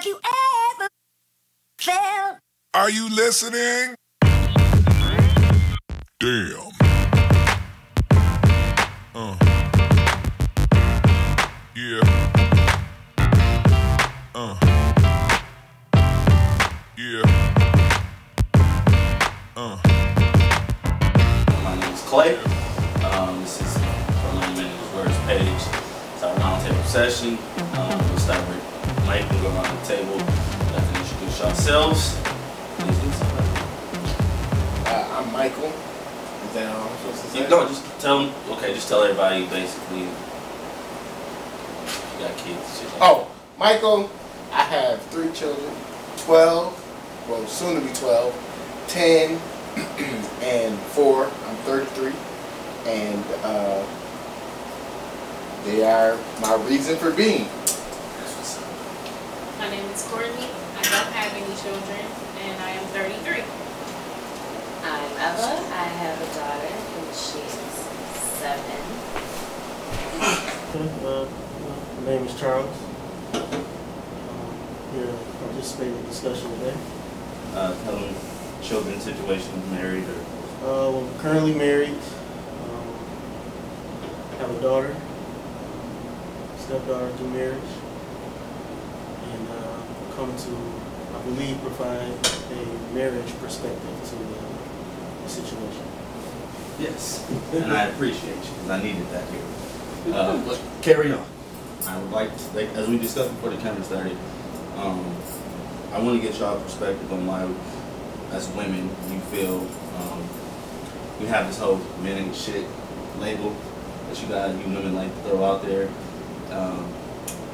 Have you ever felt? Are you listening? Damn. Yeah. Yeah. My name is Clay. This is our Learning Manager's Words page. It's our roundtable session. We'll start with Mike. We'll go around the table. Let them introduce yourselves. I'm Michael. Is that all I'm supposed to say? No, just tell them. Okay, just tell everybody basically. You got kids. Shit like Oh, Michael. I have 3 children. 12. Well, soon to be 12. 10 and 4. I'm 33. And they are my reason for being. My name is Courtney. I don't have any children, and I am 33. I'm Ella. I have a daughter, and she's 7. My name is Charles. Here to participate in the discussion today. Tell them children, situation, married or. Well, I'm currently married. Have a daughter, stepdaughter through marriage, and come to, I believe, provide a marriage perspective to the situation. Yes, and I appreciate you because I needed that here. Carry on. I would like to, as we discussed before the camera started, I want to get y'all perspective on why, as women, you feel we have this whole men ain't shit label that you women like to throw out there,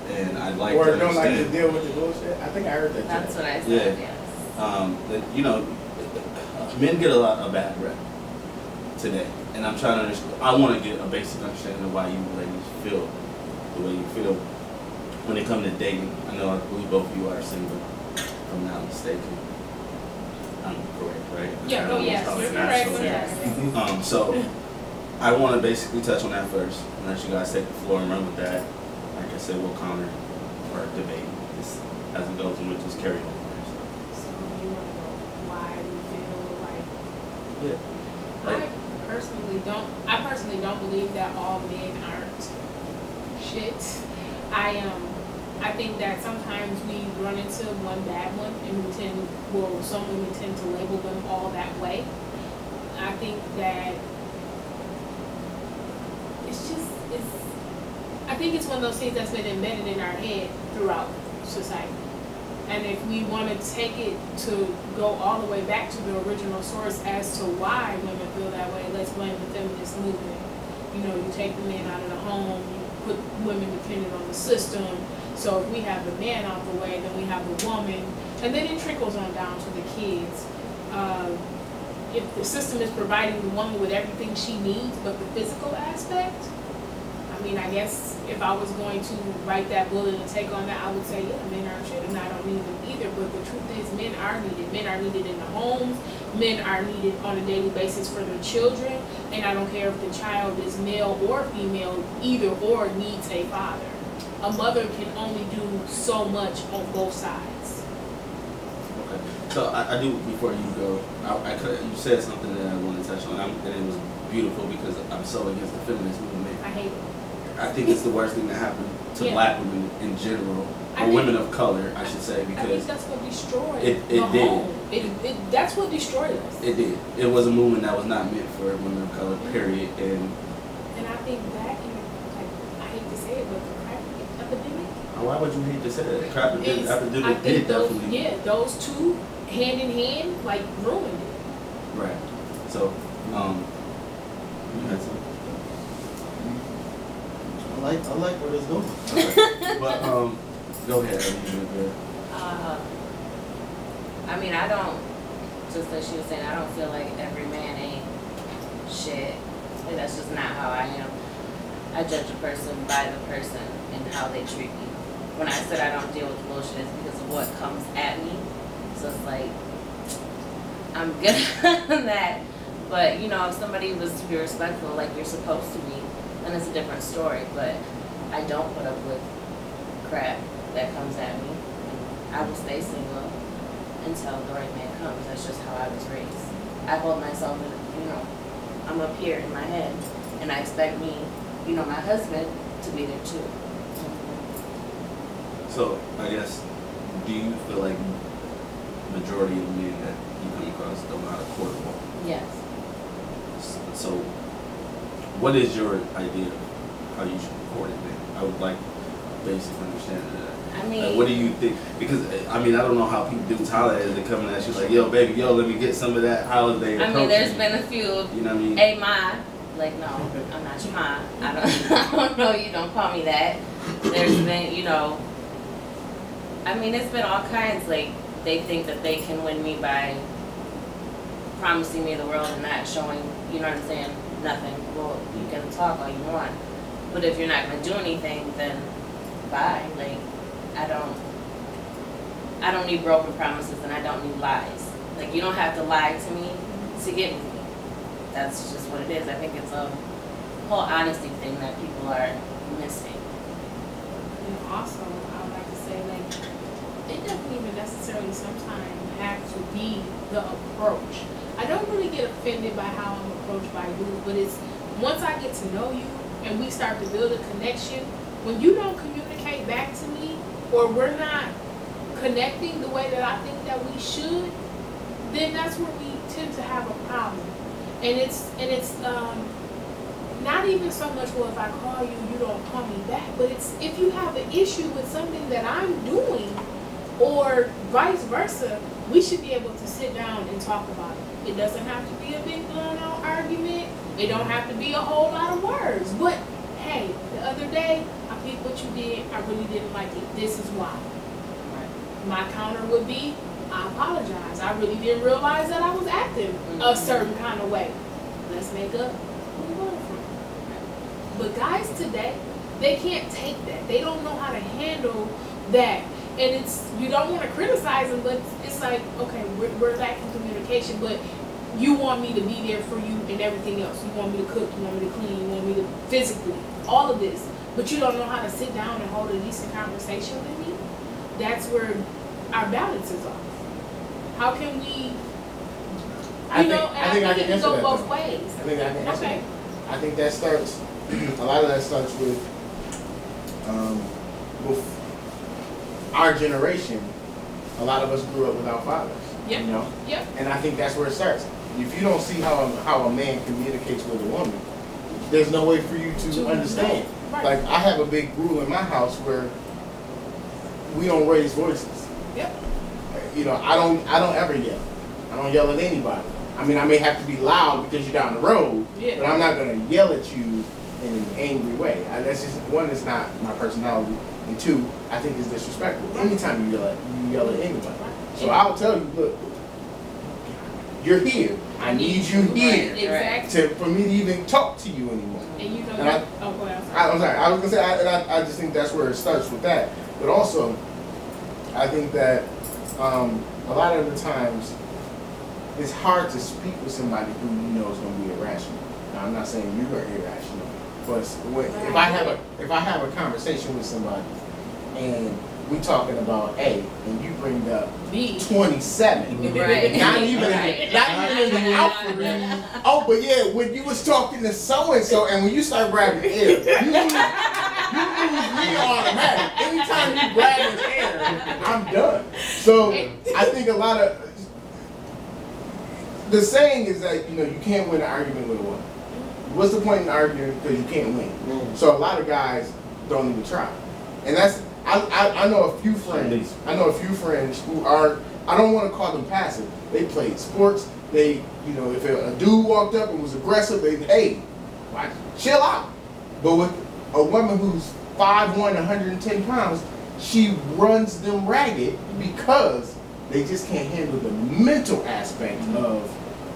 and I'd like to understand. Don't like to deal with the bullshit. I think I heard that. That's what I said. Yeah. Yes. That men get a lot of bad rep today, and I'm trying to understand. I want to get a basic understanding of why you ladies feel the way you feel when it comes to dating. I know I believe both of you are single, if I'm not mistaken. I'm correct, right? Yeah, oh yes, you're correct. Yes. So I want to basically touch on that first, and let you guys take the floor and run with that. Like I said, we'll counter or debate this as it goes, and we'll just carry on. So you want to know why we feel like? Yeah. Like, I personally don't believe that all men aren't shit. I think that sometimes we run into one bad one, and some women tend to label them all that way. I think that I think it's one of those things that's been embedded in our head throughout society. And if we want to take it to go all the way back to the original source as to why women feel that way, let's blame the feminist movement. You know, you take the men out of the home, you put women dependent on the system. So if we have the man out the way, then we have the woman, and then it trickles on down to the kids. If the system is providing the woman with everything she needs but the physical aspect, I mean, I guess if I was going to bite that bullet and take on that, I would say, yeah, men aren't shit and I don't need them either. But the truth is, men are needed. Men are needed in the homes. Men are needed on a daily basis for their children. And I don't care if the child is male or female, either or needs a father. A mother can only do so much on both sides. okay. So I do, before you go, you said something that I want to touch on, and it was beautiful because I'm so against the feminist movement. I hate it. I think it's the worst thing that happened to black women in general, or women of color, I should say, because I think that's what destroyed it the did. home. That's what destroyed us. It did. It was a movement that was not meant for women of color, period. And I think back in, like, I hate to say it, but the crack epidemic. Why would you hate to say that? The crack epidemic I think definitely. Yeah, those two hand in hand, like, ruined it. Right. So, you had something. I like where this going. Okay. But go ahead. I mean, I don't, just as she was saying, I don't feel like every man ain't shit. Like, that's just not how I am. I judge a person by the person and how they treat me. When I said I don't deal with bullshit, it's because of what comes at me. So it's like, I'm good at that. But, you know, if somebody was to be respectful like you're supposed to be, then it's a different story. But I don't put up with crap that comes at me. I will stay single until the right man comes. That's just how I was raised. I hold myself, I'm up here in my head, and I expect me, my husband to be there too. So I guess, do you feel like majority of men that you come across don't know how to court a woman? Yes. So, what is your idea of how you should court it then? I would like basic understanding of that. I mean, like, what do you think? Because I don't know how people do holler as they coming at you like, yo, baby, yo, let me get some of that holiday. I mean, there's been a few. You know what I mean? Hey, ma. Like, no, I'm not your ma. I don't know. You don't call me that. There's been, it's been all kinds. Like, they think that they can win me by promising me the world and not showing, you know what I'm saying, nothing. Well, you can talk all you want, but if you're not going to do anything, then bye. Like, I don't need broken promises, and I don't need lies. Like, you don't have to lie to me to get with me. That's just what it is. I think it's a whole honesty thing that people are missing. And also, I would like to say, like, it doesn't even necessarily sometimes have to be the approach. I don't really get offended by how I'm approached by you, but it's once I get to know you and we start to build a connection, when you don't communicate back to me, or we're not connecting the way that I think that we should, then that's where we tend to have a problem. And it's not even so much, well, if I call you, you don't call me back, but it's if you have an issue with something that I'm doing, or vice versa, we should be able to sit down and talk about it. It doesn't have to be a big blown out argument. It don't have to be a whole lot of words. But hey, the other day, I picked what you did. I really didn't like it. This is why. My counter would be, I apologize. I really didn't realize that I was acting a certain kind of way. Let's make up. Move on from it. But guys today, they can't take that. They don't know how to handle that. And it's, you don't want to criticize them, but it's like, okay, we're lacking communication, but you want me to be there for you and everything else. You want me to cook, you want me to clean, you want me to physically, all of this. But you don't know how to sit down and hold a decent conversation with me. That's where our balance is off. How can we, I think it can go both ways. I think I can answer Okay. that. I think that starts, a lot of that starts with our generation. A lot of us grew up without fathers. Yep. You know? Yep. And I think that's where it starts. If you don't see how a man communicates with a woman, there's no way for you to understand. Right. Like, I have a big rule in my house where we don't raise voices. Yep. I don't ever yell. I don't yell at anybody. I mean, I may have to be loud because you're down the road, Yeah. but I'm not going to yell at you in an angry way. That's just, one, it's not my personality, and two, I think it's disrespectful. Anytime you yell at anybody. So I'll tell you, look, you're here. I need you here Exactly. for me to even talk to you anymore. And you know, And I'm sorry. I was gonna say, I just think that's where it starts with that. But also, I think that a lot of the times it's hard to speak with somebody who you know is going to be irrational. Now, I'm not saying you are irrational, but if I have a conversation with somebody and we talking about A and you bring up B 27, Right. not even Right. in the alphabet. Oh, but yeah, when you was talking to so and so, and when you start grabbing air, you lose me automatic. Anytime you grab his air, I'm done. So I think a lot of the saying is that you can't win an argument with a woman. What's the point in arguing because you can't win? So a lot of guys don't even try, and that's. I know a few friends. I know a few friends who are. I don't want to call them passive. They played sports. They, if a dude walked up and was aggressive, hey, chill out. But with a woman who's 5'1", 110 pounds, she runs them ragged because they just can't handle the mental aspect of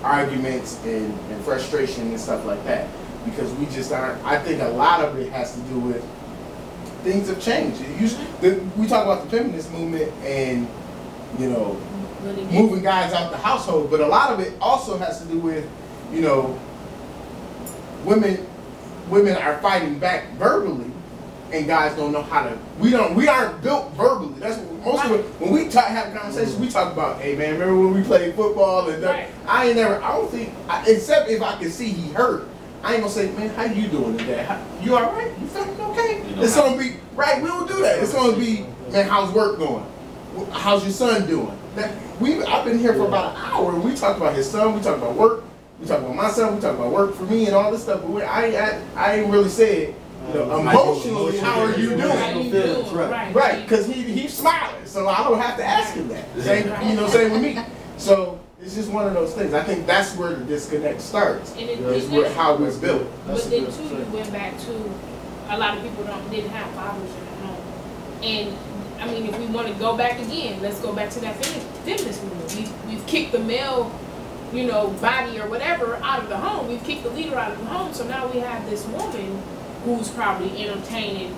arguments and frustration and stuff like that. Because we just aren't. I think a lot of it has to do with things have changed. We talk about the feminist movement and, moving guys out the household, but a lot of it also has to do with, women are fighting back verbally and guys don't know how to. We aren't built verbally. That's what, most of it. When we have conversations, we talk about, hey man, remember when we played football and I don't think, except if I can see he hurt. I ain't gonna say, man, how you doing today? You all right? You feeling okay? It's gonna be right. We don't do that. It's gonna be, man, how's work going? How's your son doing? I've been here for about an hour, and we talked about his son. We talked about work. We talked about my son. We talked about work for me and all this stuff. But I ain't really said, emotionally, how are you doing? Right, because he's smiling, so I don't have to ask him that. Same with me. So it's just one of those things. I think that's where the disconnect starts. How we're built. But then too, you went back to a lot of people didn't have fathers in the home, and I mean, if we want to go back again, let's go back to that feminist movement. We've kicked the male, body or whatever out of the home. We've kicked the leader out of the home. So now we have this woman who's probably entertaining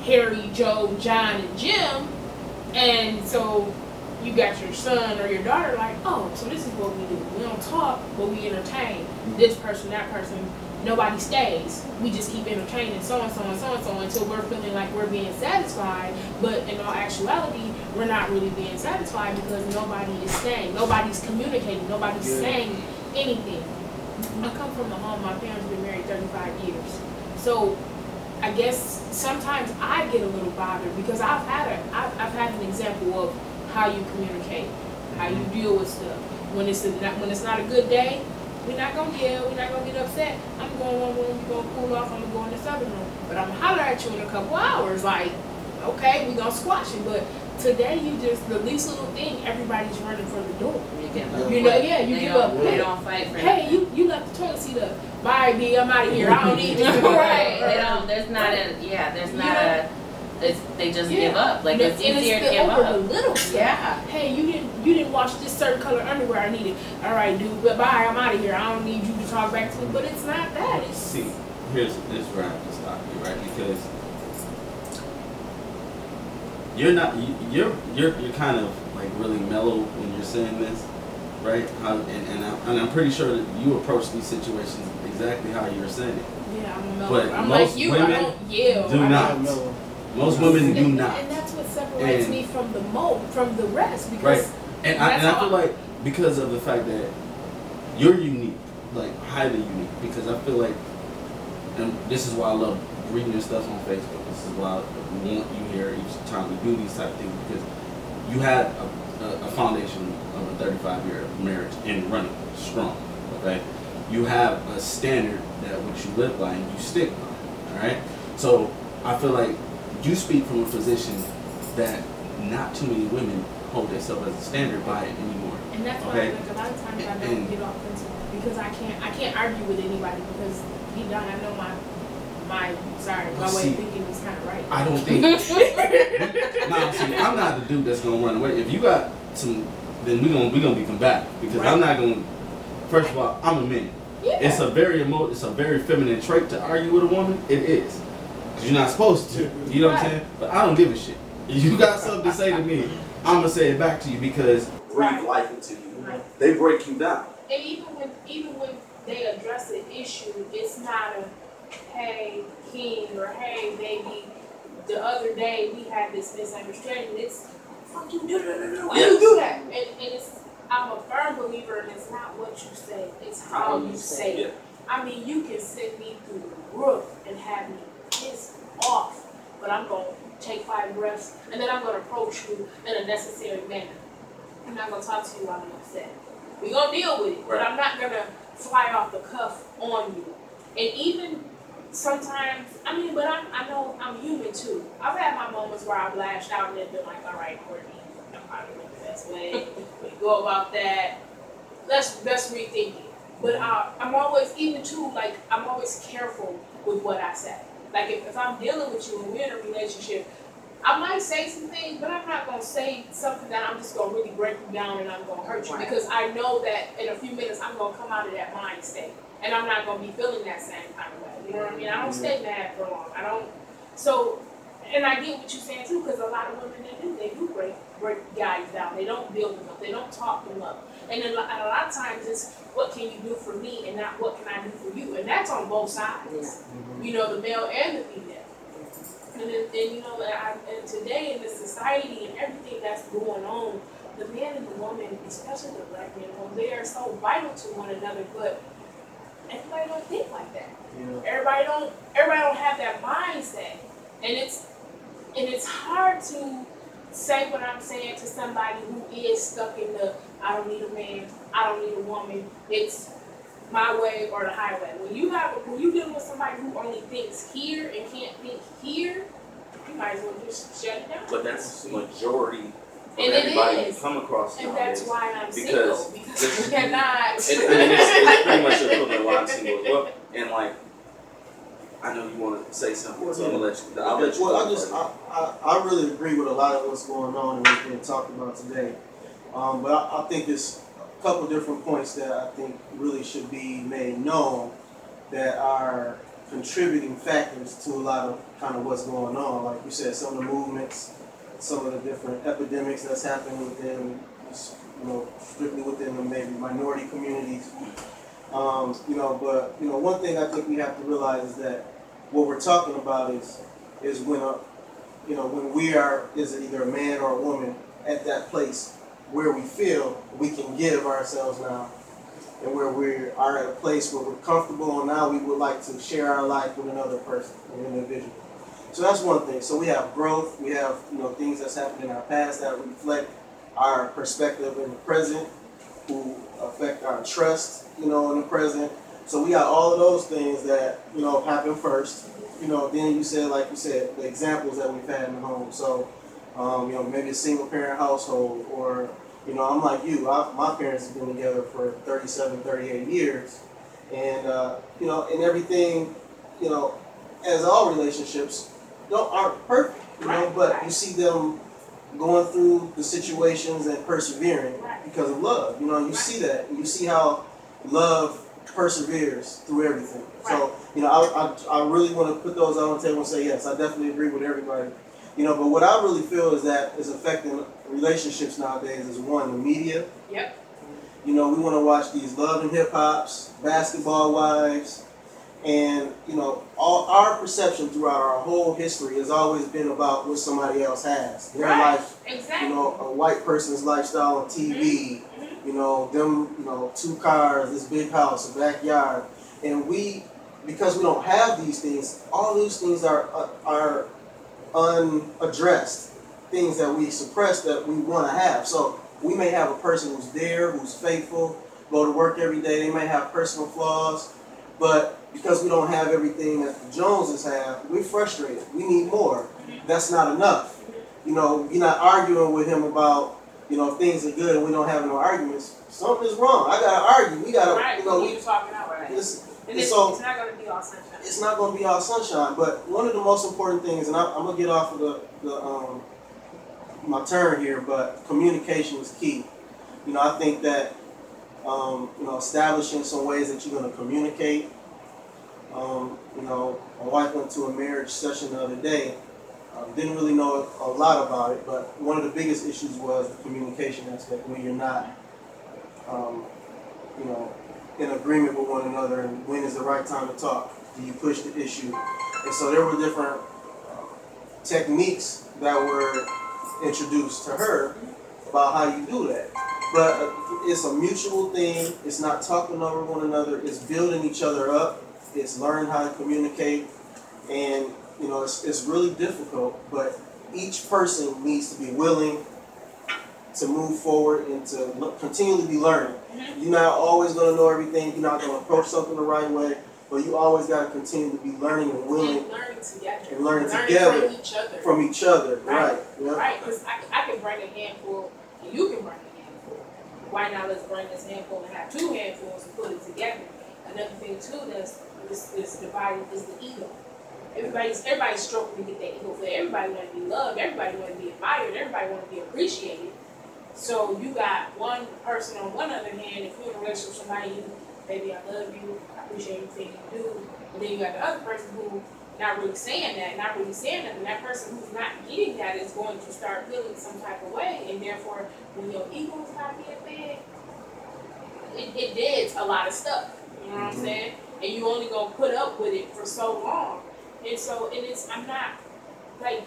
Harry, Joe, John, and Jim, and so you got your son or your daughter like, oh, so this is what we do. We don't talk, but we entertain this person, that person. Nobody stays. We just keep entertaining so and so and so and so until we're feeling like we're being satisfied. But in all actuality, we're not really being satisfied because nobody is staying. Nobody's communicating. Nobody's saying anything. I come from a home. My parents have been married 35 years. So I guess sometimes I get a little bothered because I've had an example of how you communicate, how you deal with stuff. When it's not a good day, we're not gonna yell, we're not gonna get upset. I'm going to one room, you're gonna cool off, I'm gonna go in this other room. But I'm gonna holler at you in a couple hours, like, okay, we're gonna squash it. But today the least little thing, everybody's running for the door. You give up. You give up. They don't fight for hey, you left the toilet seat up. Bye, B, I'm out of here. I don't need you. Right. They just give up. Like it's easier to give up. up. The little stuff. Yeah. Hey, you didn't wash this certain color underwear I needed. All right, dude. Bye. I'm out of here. I don't need you to talk back to me. But it's not that. See, this is where I have to stop you, right? Because you're kind of like really mellow when you're saying this, right? And I'm pretty sure that you approach these situations exactly how you're saying it. Yeah, I'm mellow. But I'm most like you. women I don't yell. do not. Most women do not. And that's what separates me from the rest. Because right. And I feel like because of the fact that you're unique, like highly unique, because I feel like, and this is why I love reading your stuff on Facebook. This is why I want you here each time we do these type of things, because you had a foundation of a 35-year marriage and running strong. Okay, you have a standard that which you live by and you stick by. All right, so I feel like you speak from a position that not too many women hold themselves as a standard by it anymore. And that's why like a lot of times I don't get offensive because I can't argue with anybody because deep down I know my way of thinking is kind of right. I don't think. Now, see, I'm not the dude that's gonna run away. If you got some, then we gonna be combative because I'm not gonna. First of all, I'm a man. Yeah. It's a very feminine trait to argue with a woman. It is. You're not supposed to. You know what I'm saying? But I don't give a shit. If you got something to say to me, I'm gonna say it back to you because breathe life into you. Right. They break you down. And even when they address an issue, it's not a hey king or hey baby. The other day we had this misunderstanding. It's fuck you. Why you do that? And it's I'm a firm believer in it's not what you say, it's how you say it. I mean, you can send me through the roof and have me pissed off, but I'm going to take 5 breaths and then I'm going to approach you in a necessary manner. I'm not going to talk to you while I'm upset. We're going to deal with it, but I'm not going to fly off the cuff on you. And even sometimes, but I know I'm human too. I've had my moments where I've lashed out and then been like, all right, Courtney, I'm probably not the best way. We go about that. Let's rethink it. But I'm always, even too, like, I'm always careful with what I say. Like, if I'm dealing with you and we're in a relationship, I might say some things, but I'm not going to say something that I'm just going to really break you down and I'm going to hurt you. Right. Because I know that in a few minutes I'm going to come out of that mind state. And I'm not going to be feeling that same kind of way. You know what I mean? I don't stay mad for long. So, and I get what you're saying too, because a lot of women, they do break guys down. They don't build them up. They don't talk them up. And then a lot of times it's, what can you do for me and not what can I do for you? And that's on both sides. Yeah. You know, the male and the female. And you know, and today in the society and everything that's going on, the man and the woman, especially the black man and woman, they are so vital to one another. But everybody don't think like that. Yeah. Everybody don't have that mindset, and it's hard to say what I'm saying to somebody who is stuck in the I don't need a man, I don't need a woman. It's my way or the highway. When you dealing with somebody who only thinks here and can't think here, you might as well just shut it down. But that's majority of And everybody it you is. come across And nowadays. that's why I'm Because single, because we cannot. It's pretty much the equivalent of why I'm single as well. And like, I know you want to say something, so I'll let you. Well, I really agree with a lot of what's going on and what's being talked about today. But I think there's a couple different points that I think really should be made known that are contributing factors to a lot of kind of what's going on. Like you said, some of the movements, some of the different epidemics that's happening within, strictly within the maybe minority communities. But one thing I think we have to realize is that what we're talking about is when we are either a man or a woman at that place where we feel we can give ourselves now, and where we are at a place where we're comfortable, and now we would like to share our life with another person, an individual. So that's one thing. So we have growth, we have things that's happened in our past that reflect our perspective in the present, who affect our trust, in the present. So we got all of those things that, happen first. Then you said, like you said, the examples that we've had in the home. So, maybe a single parent household, or, I'm like you, my parents have been together for 37, 38 years. And, and everything, as all relationships, aren't perfect, but you see them going through the situations and persevering because of love. You see that. You see how love perseveres through everything. So, I really want to put those on the table and say, yes, I definitely agree with everybody. But what I really feel is that is affecting relationships nowadays is one, the media. Yep. We want to watch these love and hip hops, basketball wives, and all our perception throughout our whole history has always been about what somebody else has. Their life, exactly. A white person's lifestyle on TV, them, 2 cars, this big house, a backyard. And because we don't have these things, all these things are unaddressed, things that we suppress that we want to have. So we may have a person who's there, who's faithful, go to work every day, they may have personal flaws, but because we don't have everything that the Joneses have, we're frustrated. We need more. That's not enough. You're not arguing with him about, if things are good and we don't have no arguments. Something is wrong. I gotta argue. We gotta, we're talking out right. It's not gonna be all sunshine. It's not gonna be all sunshine. But one of the most important things, and I'm gonna get off of my turn here, but communication is key. I think that establishing some ways that you're gonna communicate. My wife went to a marriage session the other day. Didn't really know a lot about it, but one of the biggest issues was the communication aspect, when you're not, in agreement with one another, and when is the right time to talk? Do you push the issue? And so there were different techniques that were introduced to her about how you do that. But it's a mutual thing. It's not talking over one another. It's building each other up. It's learning how to communicate. And, it's really difficult, but each person needs to be willing to move forward and to continually be learning. You're not always going to know everything. You're not going to approach something the right way, but you always got to continue to be learning and willing. And learning together. From each other. Right. Yep. Right, because I can bring a handful, and you can bring a handful. Why not let's bring this handful and have 2 handfuls and put it together? Another thing, too, that's divided is the ego. Everybody's struggling to get their ego fed. Everybody want to be loved. Everybody want to be admired. Everybody want to be appreciated. So you got one person on one other hand, if you're in a relationship with somebody, baby, I love you, I appreciate everything you do. And then you got the other person who not really saying that, and that person who's not getting that is going to start feeling some type of way. And therefore, when your ego is not being fed, it deads a lot of stuff. You know what I'm saying? And you only gonna put up with it for so long. And so, I'm not like,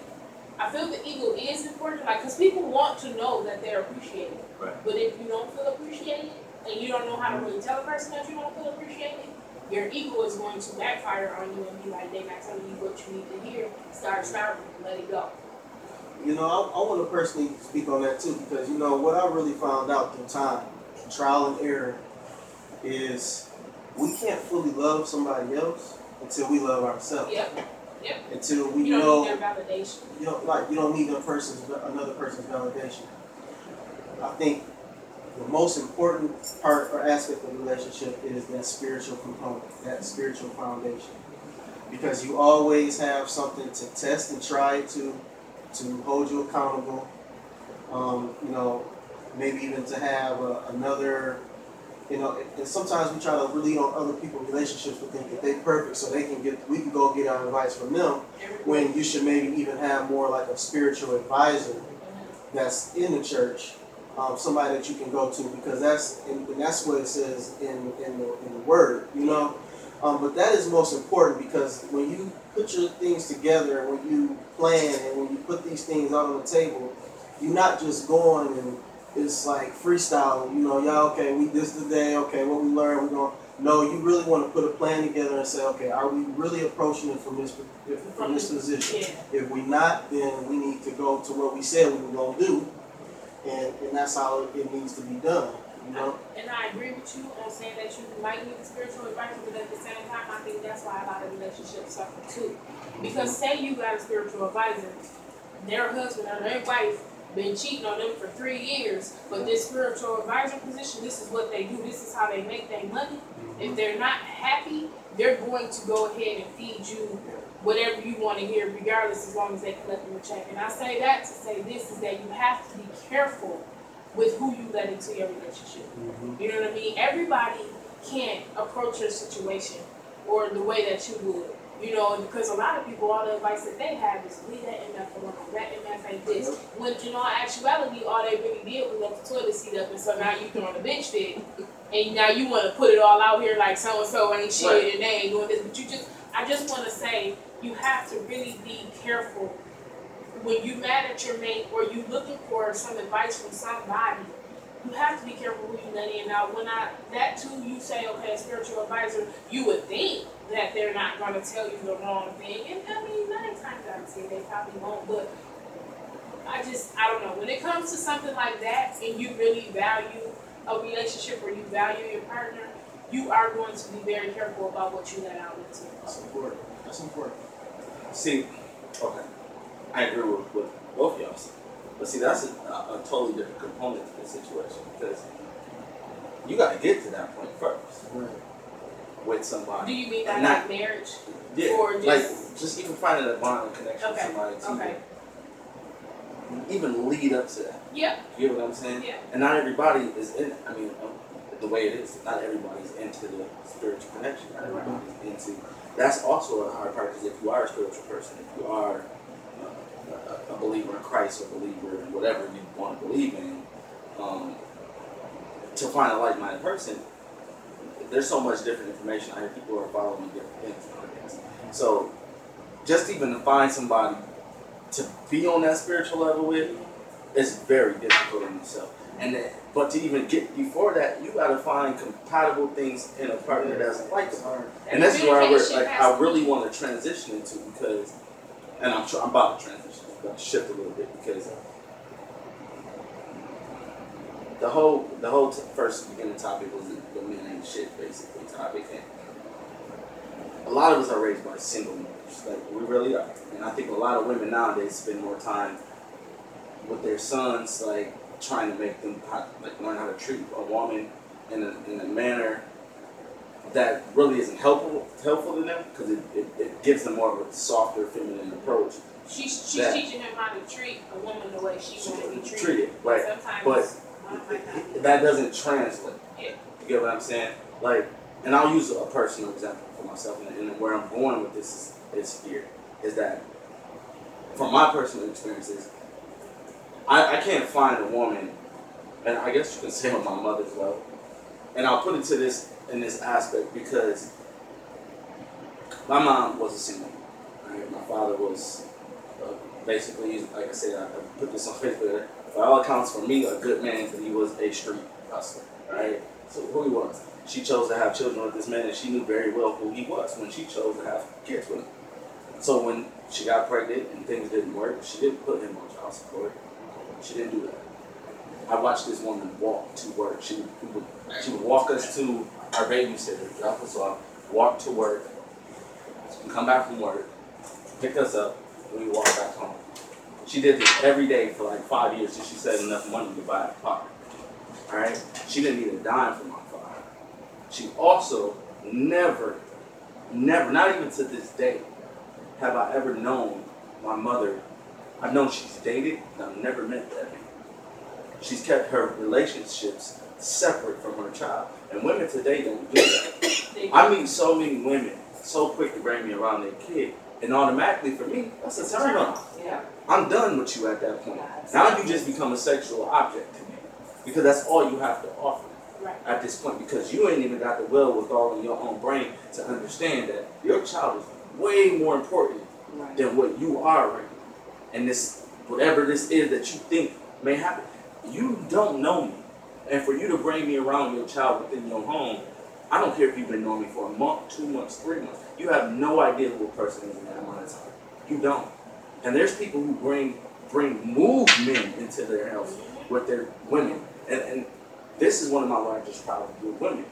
I feel the ego is important, like, because people want to know that they're appreciated. Right. But if you don't feel appreciated, and you don't know how to really tell a person that you don't feel appreciated, your ego is going to backfire on you and be like, they're not telling you what you need to hear. Start spouting, let it go. You know, I want to personally speak on that too, because you know what I really found out through time, trial and error, is we can't fully love somebody else until we love ourselves. Yep. Yep. Until we You don't know need their validation. you don't need another person's validation. I think the most important part or aspect of the relationship is that spiritual component, that spiritual foundation, because you always have something to test and try to hold you accountable. You know, maybe even to have another. You know, and sometimes we try to lean on other people's relationships. We think that they're perfect, so we can go get our advice from them. When you should maybe even have more like a spiritual advisor that's in the church, somebody that you can go to, because that's what it says in the word. You know, but that is most important, because when you put your things together, when you plan, and when you put these things out on the table, you're not just going and it's like freestyle, you know, okay, this today, okay, what we learned, we're going. No, you really want to put a plan together and say, okay, are we really approaching it from this position? Yeah. If we not, then we need to go to what we said we were going to do, and that's how it needs to be done, you know. And I agree with you on saying that you might need a spiritual advisor, but at the same time, I think that's why a lot of relationships suffer too. Because say you got a spiritual advisor, their husband or their wife been cheating on them for 3 years, but this spiritual advisor position, this is what they do, this is how they make their money. If they're not happy, they're going to go ahead and feed you whatever you want to hear, regardless, as long as they collect your check. And I say that to say this, is that you have to be careful with who you let into your relationship. You know what I mean? Everybody can't approach your situation or the way that you would. You know, because a lot of people, all the advice that they have is leave that MF alone, that MF ain't this. When, you know, in actuality, all they really did was left the toilet seat up, and so now you throwing a bench fit, and now you want to put it all out here like so-and-so ain't shit, right, and they ain't doing this. But I just want to say, you have to really be careful when you mad at your mate or you looking for some advice from somebody. You have to be careful who you let in. Now, that too, you say, okay, a spiritual advisor, you would think that they're not going to tell you the wrong thing. And I mean, 9 times out of 10, they probably won't. But I don't know. When it comes to something like that, and you really value a relationship or you value your partner, you are going to be very careful about what you let out into. That's important. See, okay, I agree with both of y'all. But see, that's a totally different component to the situation, because you got to get to that point first, right, with somebody. Do you mean that like marriage? Yeah, or just even finding a bond and connection with somebody to even lead up to that. Yeah. You get what I'm saying? Yeah. And not everybody is in. I mean, the way it is, not everybody's into the spiritual connection. Not everybody's into. That's also a hard part, because if you are a spiritual person, if you are a believer in Christ, or a believer in whatever you want to believe in, to find a like-minded person, there's so much different information. I hear people are following different things nowadays. So just even to find somebody to be on that spiritual level with is very difficult in itself. But to even get before that, you gotta find compatible things in a partner that's like them. And this is where I really want to transition into, because, and I'm about to transition, I'm about to shift a little bit, because the whole first beginning topic was the men ain't shit basically topic, and a lot of us are raised by single mothers, like we really are, and I think a lot of women nowadays spend more time with their sons, like trying to make them learn how to treat a woman in a manner that really isn't helpful to them, because it gives them more of a softer, feminine approach. She's teaching him how to treat a woman the way she wants to be treated. Right. Sometimes, but that doesn't translate. Yeah. You get what I'm saying? Like, and I'll use a personal example for myself, and where I'm going with this is here, is that from my personal experiences, I can't find a woman, and I guess you can say on my mother's level, and I'll put it to this in this aspect, because my mom was a single woman. Right? My father was basically, like I said, I put this on Facebook. By all accounts, for me, a good man, because he was a street hustler, right? So who he was. She chose to have children with this man, and she knew very well who he was when she chose to have kids with him. So when she got pregnant and things didn't work, she didn't put him on child support. She didn't do that. I watched this woman walk to work. She would walk us to our babysitter, drop us off, walk to work, come back from work, pick us up, and we walk back home. She did this every day for like 5 years till she saved enough money to buy a car. Alright? She didn't need a dime for my car. She also never, not even to this day, have I ever known my mother. I've known she's dated, and I've never met that man. She's kept her relationships separate from her child. And women today don't do that. I meet so many women so quick to bring me around their kid, and automatically for me, that's a turn on. Yeah. I'm done with you at that point. Now you just become a sexual object to me. Because that's all you have to offer at this point. Because you ain't even got the wherewithal in your own brain to understand that your child is way more important than what you are right now. And this, whatever this is that you think may happen, you don't know me. And for you to bring me around your child within your home, I don't care if you've been knowing me for a month, 2 months, 3 months. You have no idea who a person is in that amount of time. You don't. And there's people who bring moved men into their house with their women. And this is one of my largest problems with women.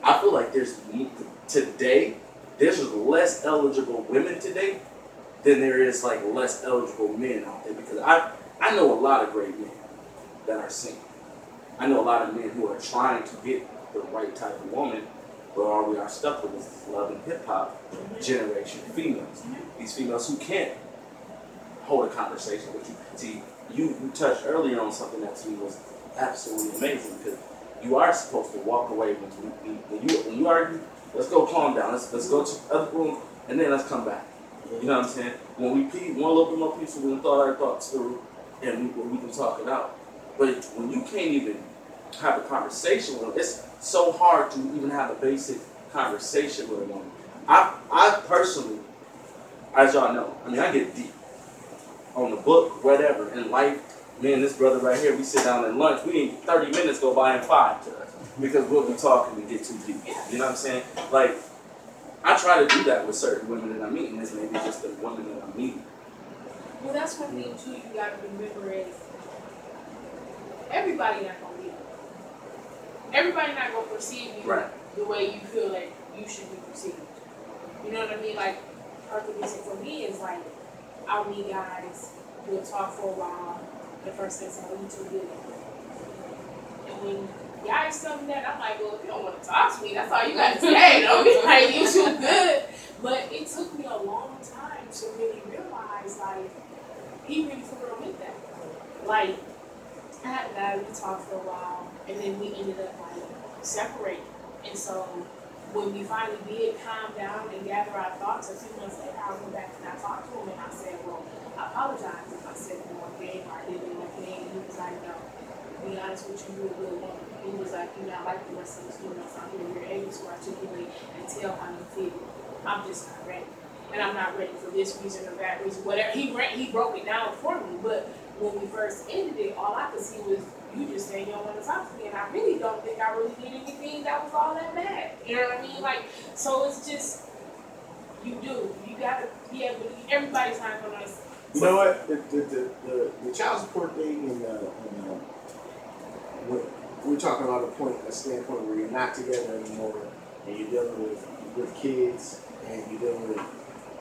I feel like there's less eligible women today than there is like less eligible men out there. Because I know a lot of great men that are single. I know a lot of men who are trying to get the right type of woman, but all we are stuck with is this love and hip hop generation females. These females who can't hold a conversation with you. See, you touched earlier on something that to me was absolutely amazing, because you are supposed to walk away when you argue. Let's go calm down. Let's go to the other room and then let's come back. You know what I'm saying? When we want a little bit more peaceful, we can thought our thoughts through and we can talk it out. But when you can't even have a conversation with them, it's so hard to even have a basic conversation with a woman. I personally, as y'all know, I mean, I get deep on the book, whatever, in life. Me and this brother right here, we sit down at lunch. We ain't 30 minutes go by in 5 to us because we'll be talking and get too deep. You know what I'm saying? Like, I try to do that with certain women that I'm meeting. This may be just the women that I'm meeting. Well, that's one thing too. You gotta remember is everybody not gonna be. Everybody not gonna perceive you the way you feel like you should be perceived. You know what I mean? Like, perfectly so for me is like, I'll meet guys, we'll talk for a while. The first thing is, oh, you too good. And when guys tell me that, I'm like, well, if you don't want to talk to me, that's all you gotta say. Don't be like, you too good. But it took me a long time to really realize, like, he really for real meant that. Like, I had a guy, we talked for a while, and then we ended up like separating. And so when we finally did calm down and gather our thoughts, a few months later, I went back and I talked to him and I said, well, I apologize if I said the wrong thing or I did the wrong thing. And he was like, no, to be honest with you, you're a good woman. He was like, you're not like the rest of us females out here. You're able to articulate and tell how you feel. I'm just not ready. And I'm not ready for this reason or that reason, whatever. He broke it down for me, but when we first ended it, all I could see was you just saying you don't want to talk to me, and I really don't think I really did anything that was all that bad. You know what I mean? Like, so it's just, you gotta be able to, everybody's not gonna. You know what? The child support thing, and we're talking about a standpoint where you're not together anymore, and you're dealing with kids, and you're dealing with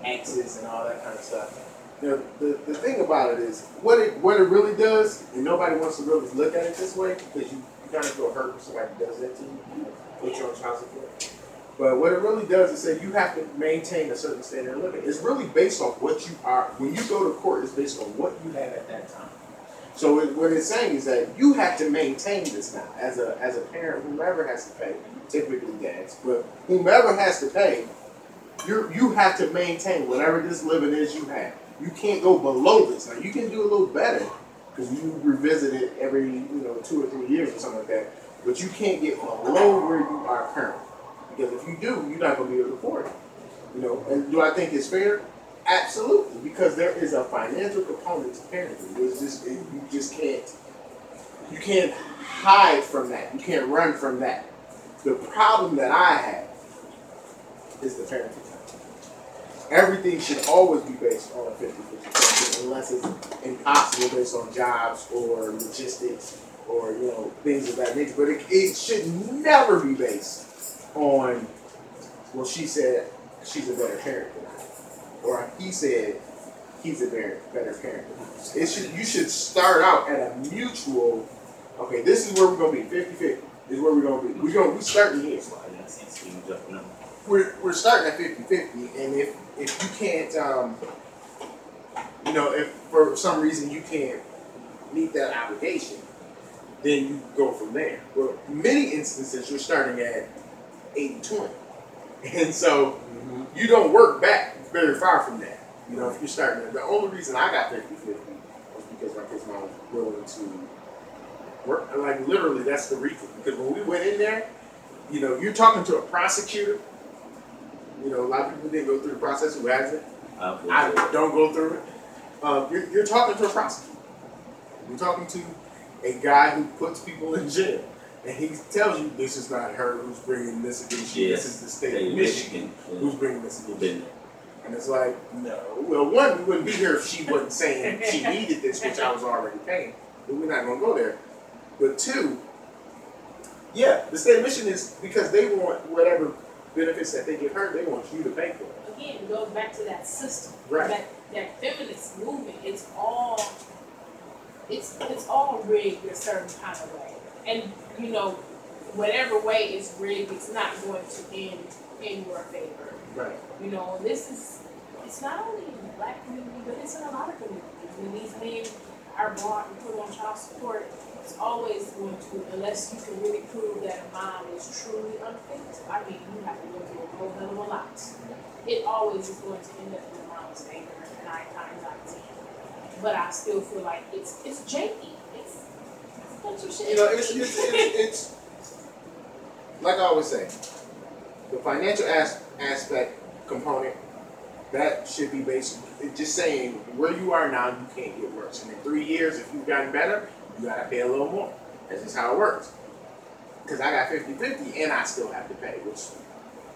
exes and all that kind of stuff. The thing about it is, what it really does, and nobody wants to really look at it this way, because you kind of feel hurt when somebody does that to you, put you on child support. But what it really does is say you have to maintain a certain standard of living. It's really based on what you are. When you go to court, it's based on what you have at that time. So what it's saying is that you have to maintain this now. As a parent, whomever has to pay, typically dads, but whomever has to pay, you have to maintain whatever this living is you have. You can't go below this. Now, you can do a little better because you revisit it every 2 or 3 years or something like that. But you can't get below where you are currently. Because if you do, you're not going to be able to afford it. And do I think it's fair? Absolutely, because there is a financial component to parenting. You can't hide from that. You can't run from that. The problem that I have is the parenting time. Everything should always be based on a 50-50 unless it's impossible based on jobs or logistics or things of that nature. But it should never be based on, well, she said she's a better parent than I, or he said he's a better parent than I. You should start out at a mutual. Okay, this is where we're gonna be. 50-50 is where we're gonna be. We're starting here. We're starting at 50-50, and if you can't, if for some reason you can't meet that obligation, then you go from there. Well, many instances you're starting at 80-20, and so you don't work back very far from that. If you're starting, the only reason I got 50-50 was because my kid's mom was willing to work. Like literally, that's the reason. Because when we went in there, you're talking to a prosecutor. A lot of people didn't go through the process. Who hasn't? I don't go through it. You're talking to a prosecutor. You're talking to a guy who puts people in jail, and he tells you this is not her who's bringing this against you. This is the state of Michigan who's bringing this against you. And it's like, no. Well, one, we wouldn't be here if she wasn't saying she needed this, which I was already paying. But we're not going to go there. But two, yeah, the state of Michigan is because they want whatever benefits that they give her, they want you to pay for it. Again, it goes back to that system. Right. That feminist movement, it's all rigged a certain kind of way. And whatever way it's rigged, it's not going to end in your favor. Right. It's not only in the black community, but it's in a lot of communities. When these men are brought and put on child support, it's always going to, unless you can really prove that a mom is truly unfit. I mean, you have to go through a whole hell of a lot. It always is going to end up in the mom's favor 9 times out of 10. But I still feel like it's janky. It's a bunch of shit. It's like I always say, the financial aspect component, that should be based, just saying where you are now, you can't get worse. And in 3 years, if you've gotten better, you gotta pay a little more. That's just how it works. Because I got 50-50 and I still have to pay, which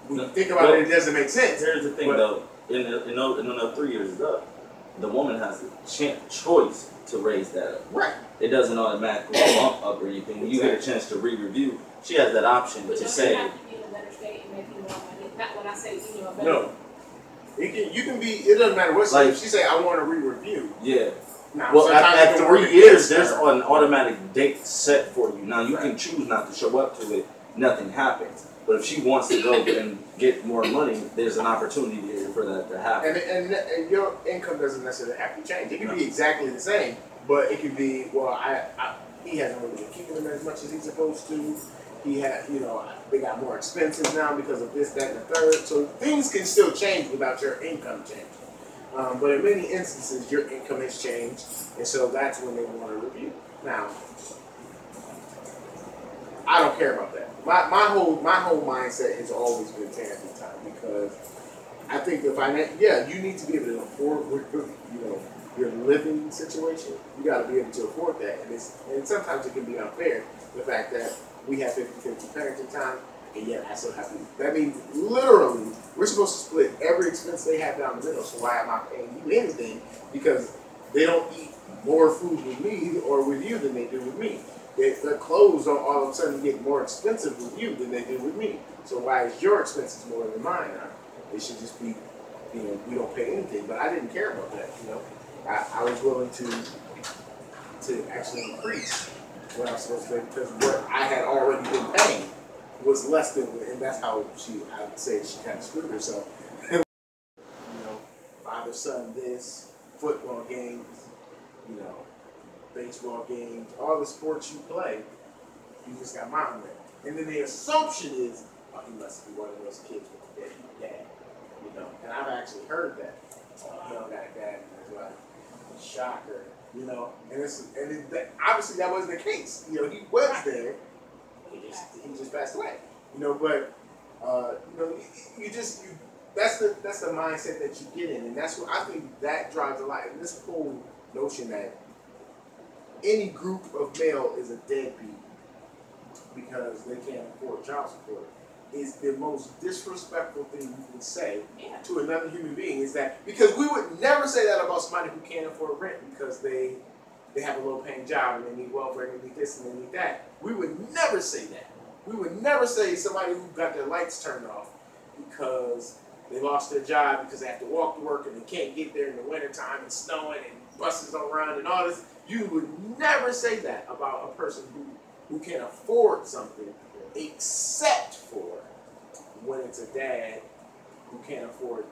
when you think about it doesn't make sense. Here's the thing though, in another 3 years is up, the woman has the choice to raise that up. Right. It doesn't automatically bump up or anything. When you get a chance to re-review, she has that option to say. But you have to be in a better state and make you more money. Not when I say a better. No. You can be, it doesn't matter what, like, if she say, I want to re-review. Yeah. Now, well, at 3 years, there's an automatic date set for you. Now, you can choose not to show up to it. Nothing happens. But if she wants to go and get more money, there's an opportunity there for that to happen. And your income doesn't necessarily have to change. It can be exactly the same, but it could be, well, he hasn't really been keeping them as much as he's supposed to. He had, they got more expenses now because of this, that, and the third. So things can still change without your income changing. But in many instances, your income has changed, and so that's when they want to review. Now, I don't care about that. My whole mindset has always been parenting time because I think you need to be able to afford your living situation. You got to be able to afford that, and sometimes it can be unfair the fact that we have 50-50 parenting time, and yet I still have to. That means literally we're supposed to split every expense they have down the middle. So why am I paying you anything? Because they don't eat more food with me or with you than they do with me. Their clothes don't all of a sudden get more expensive with you than they do with me. So why is your expenses more than mine? It should just be, we don't pay anything. But I didn't care about that. I was willing to actually increase what I was supposed to pay because what I had already been paying was less than, and that's how I would say she kind of screwed herself. Father, son, this, football games, baseball games, all the sports you play, you just got mom there. And then the assumption is, oh, he must be one of those kids with a dad. And I've actually heard that. He don't got a dad, and it's like, shocker, and obviously that wasn't the case. He was there. He just passed away. But that's the mindset that you get in, and that's what I think that drives a lot. And this whole notion that any group of male is a deadbeat because they can't afford child support is the most disrespectful thing you can say to another human being. Is that because we would never say that about somebody who can't afford rent because they have a low paying job and they need welfare and they need this and they need that. We would never say that. We would never say somebody who got their lights turned off because they lost their job because they have to walk to work and they can't get there in the wintertime and snowing and buses don't run and all this. You would never say that about a person who can afford something except for when it's a dad who can't afford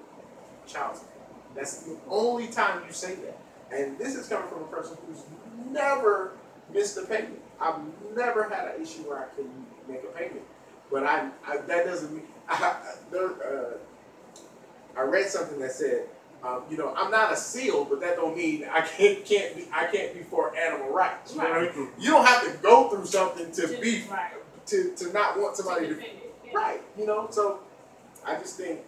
child support. That's the only time you say that. And this is coming from a person who's never missed a payment. I've never had an issue where I can make a payment. But that doesn't mean I read something that said, I'm not a SEAL, but that don't mean I can't be for animal rights. You know what I mean? You don't have to go through something to be to not want somebody to right. So I just think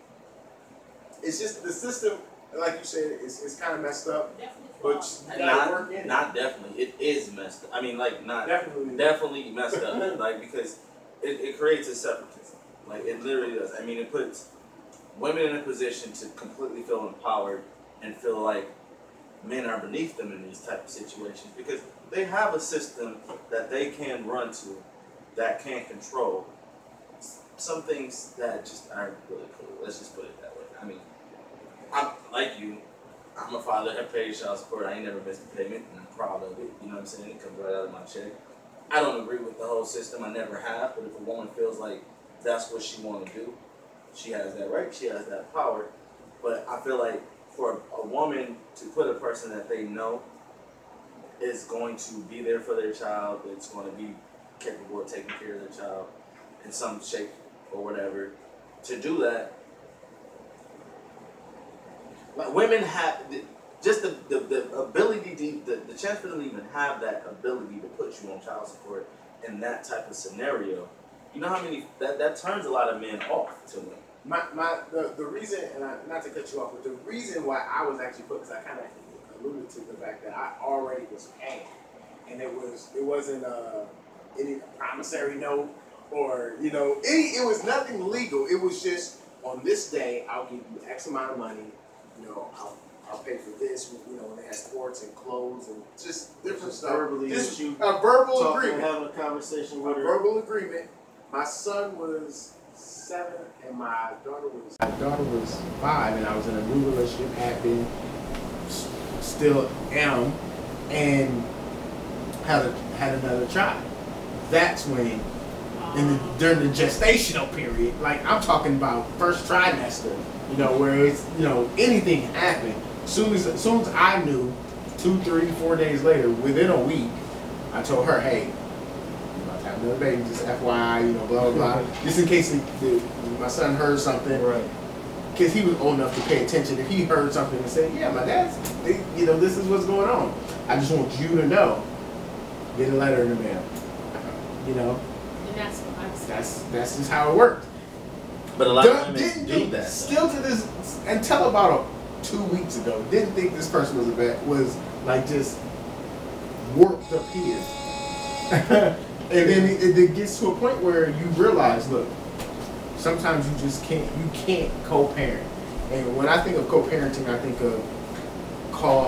it's just the system, like you said, it's kind of messed up. But not definitely. It is messed up. I mean, like not definitely messed up. Like because it creates a separatism. Like it literally does. I mean, it puts women in a position to completely feel empowered and feel like men are beneath them in these type of situations because they have a system that they can run to that can control some things that just aren't really cool. Let's just put it that way. I mean, I'm like you. I'm a father. I pay child support. I ain't never missed a payment, and I'm proud of it. You know what I'm saying? It comes right out of my check. I don't agree with the whole system. I never have. But if a woman feels like that's what she want to do, she has that right. She has that power. But I feel like for a woman to put a person that they know is going to be there for their child, that's going to be capable of taking care of their child in some shape or whatever, to do that, like women have just the ability to the chance for them to even have that ability to put you on child support in that type of scenario. You know how many that turns a lot of men off to women. The reason, and not to cut you off, but the reason why I was actually put, because I kind of alluded to the fact that I already was paying, and it wasn't any promissory note or it was nothing legal. It was just on this day I'll give you X amount of money. I'll pay for this. When they had sports and clothes and just different stuff. Verbally, just a verbal agreement. Having a conversation with her. Verbal agreement. My son was 7 and my daughter was 5, and I was in a new relationship, had been, still am, and had another child. That's when, during the gestational period, like I'm talking about first trimester, where it's, anything can happen. As soon as I knew, 2, 3, 4 days later, within a week, I told her, hey, I'm about to have another baby, just FYI, blah, blah, blah. Just in case my son heard something. Right. Because he was old enough to pay attention. If he heard something and said, yeah, my dad's, this is what's going on. I just want you to know. Get a letter in the mail. And that's what I'm saying. That's just how it worked. But a lot of women do that. Still to this, until about 2 weeks ago, didn't think this person was like just warped up here. And then it gets to a point where you realize, look, sometimes you just can't co-parent. And when I think of co-parenting, I think of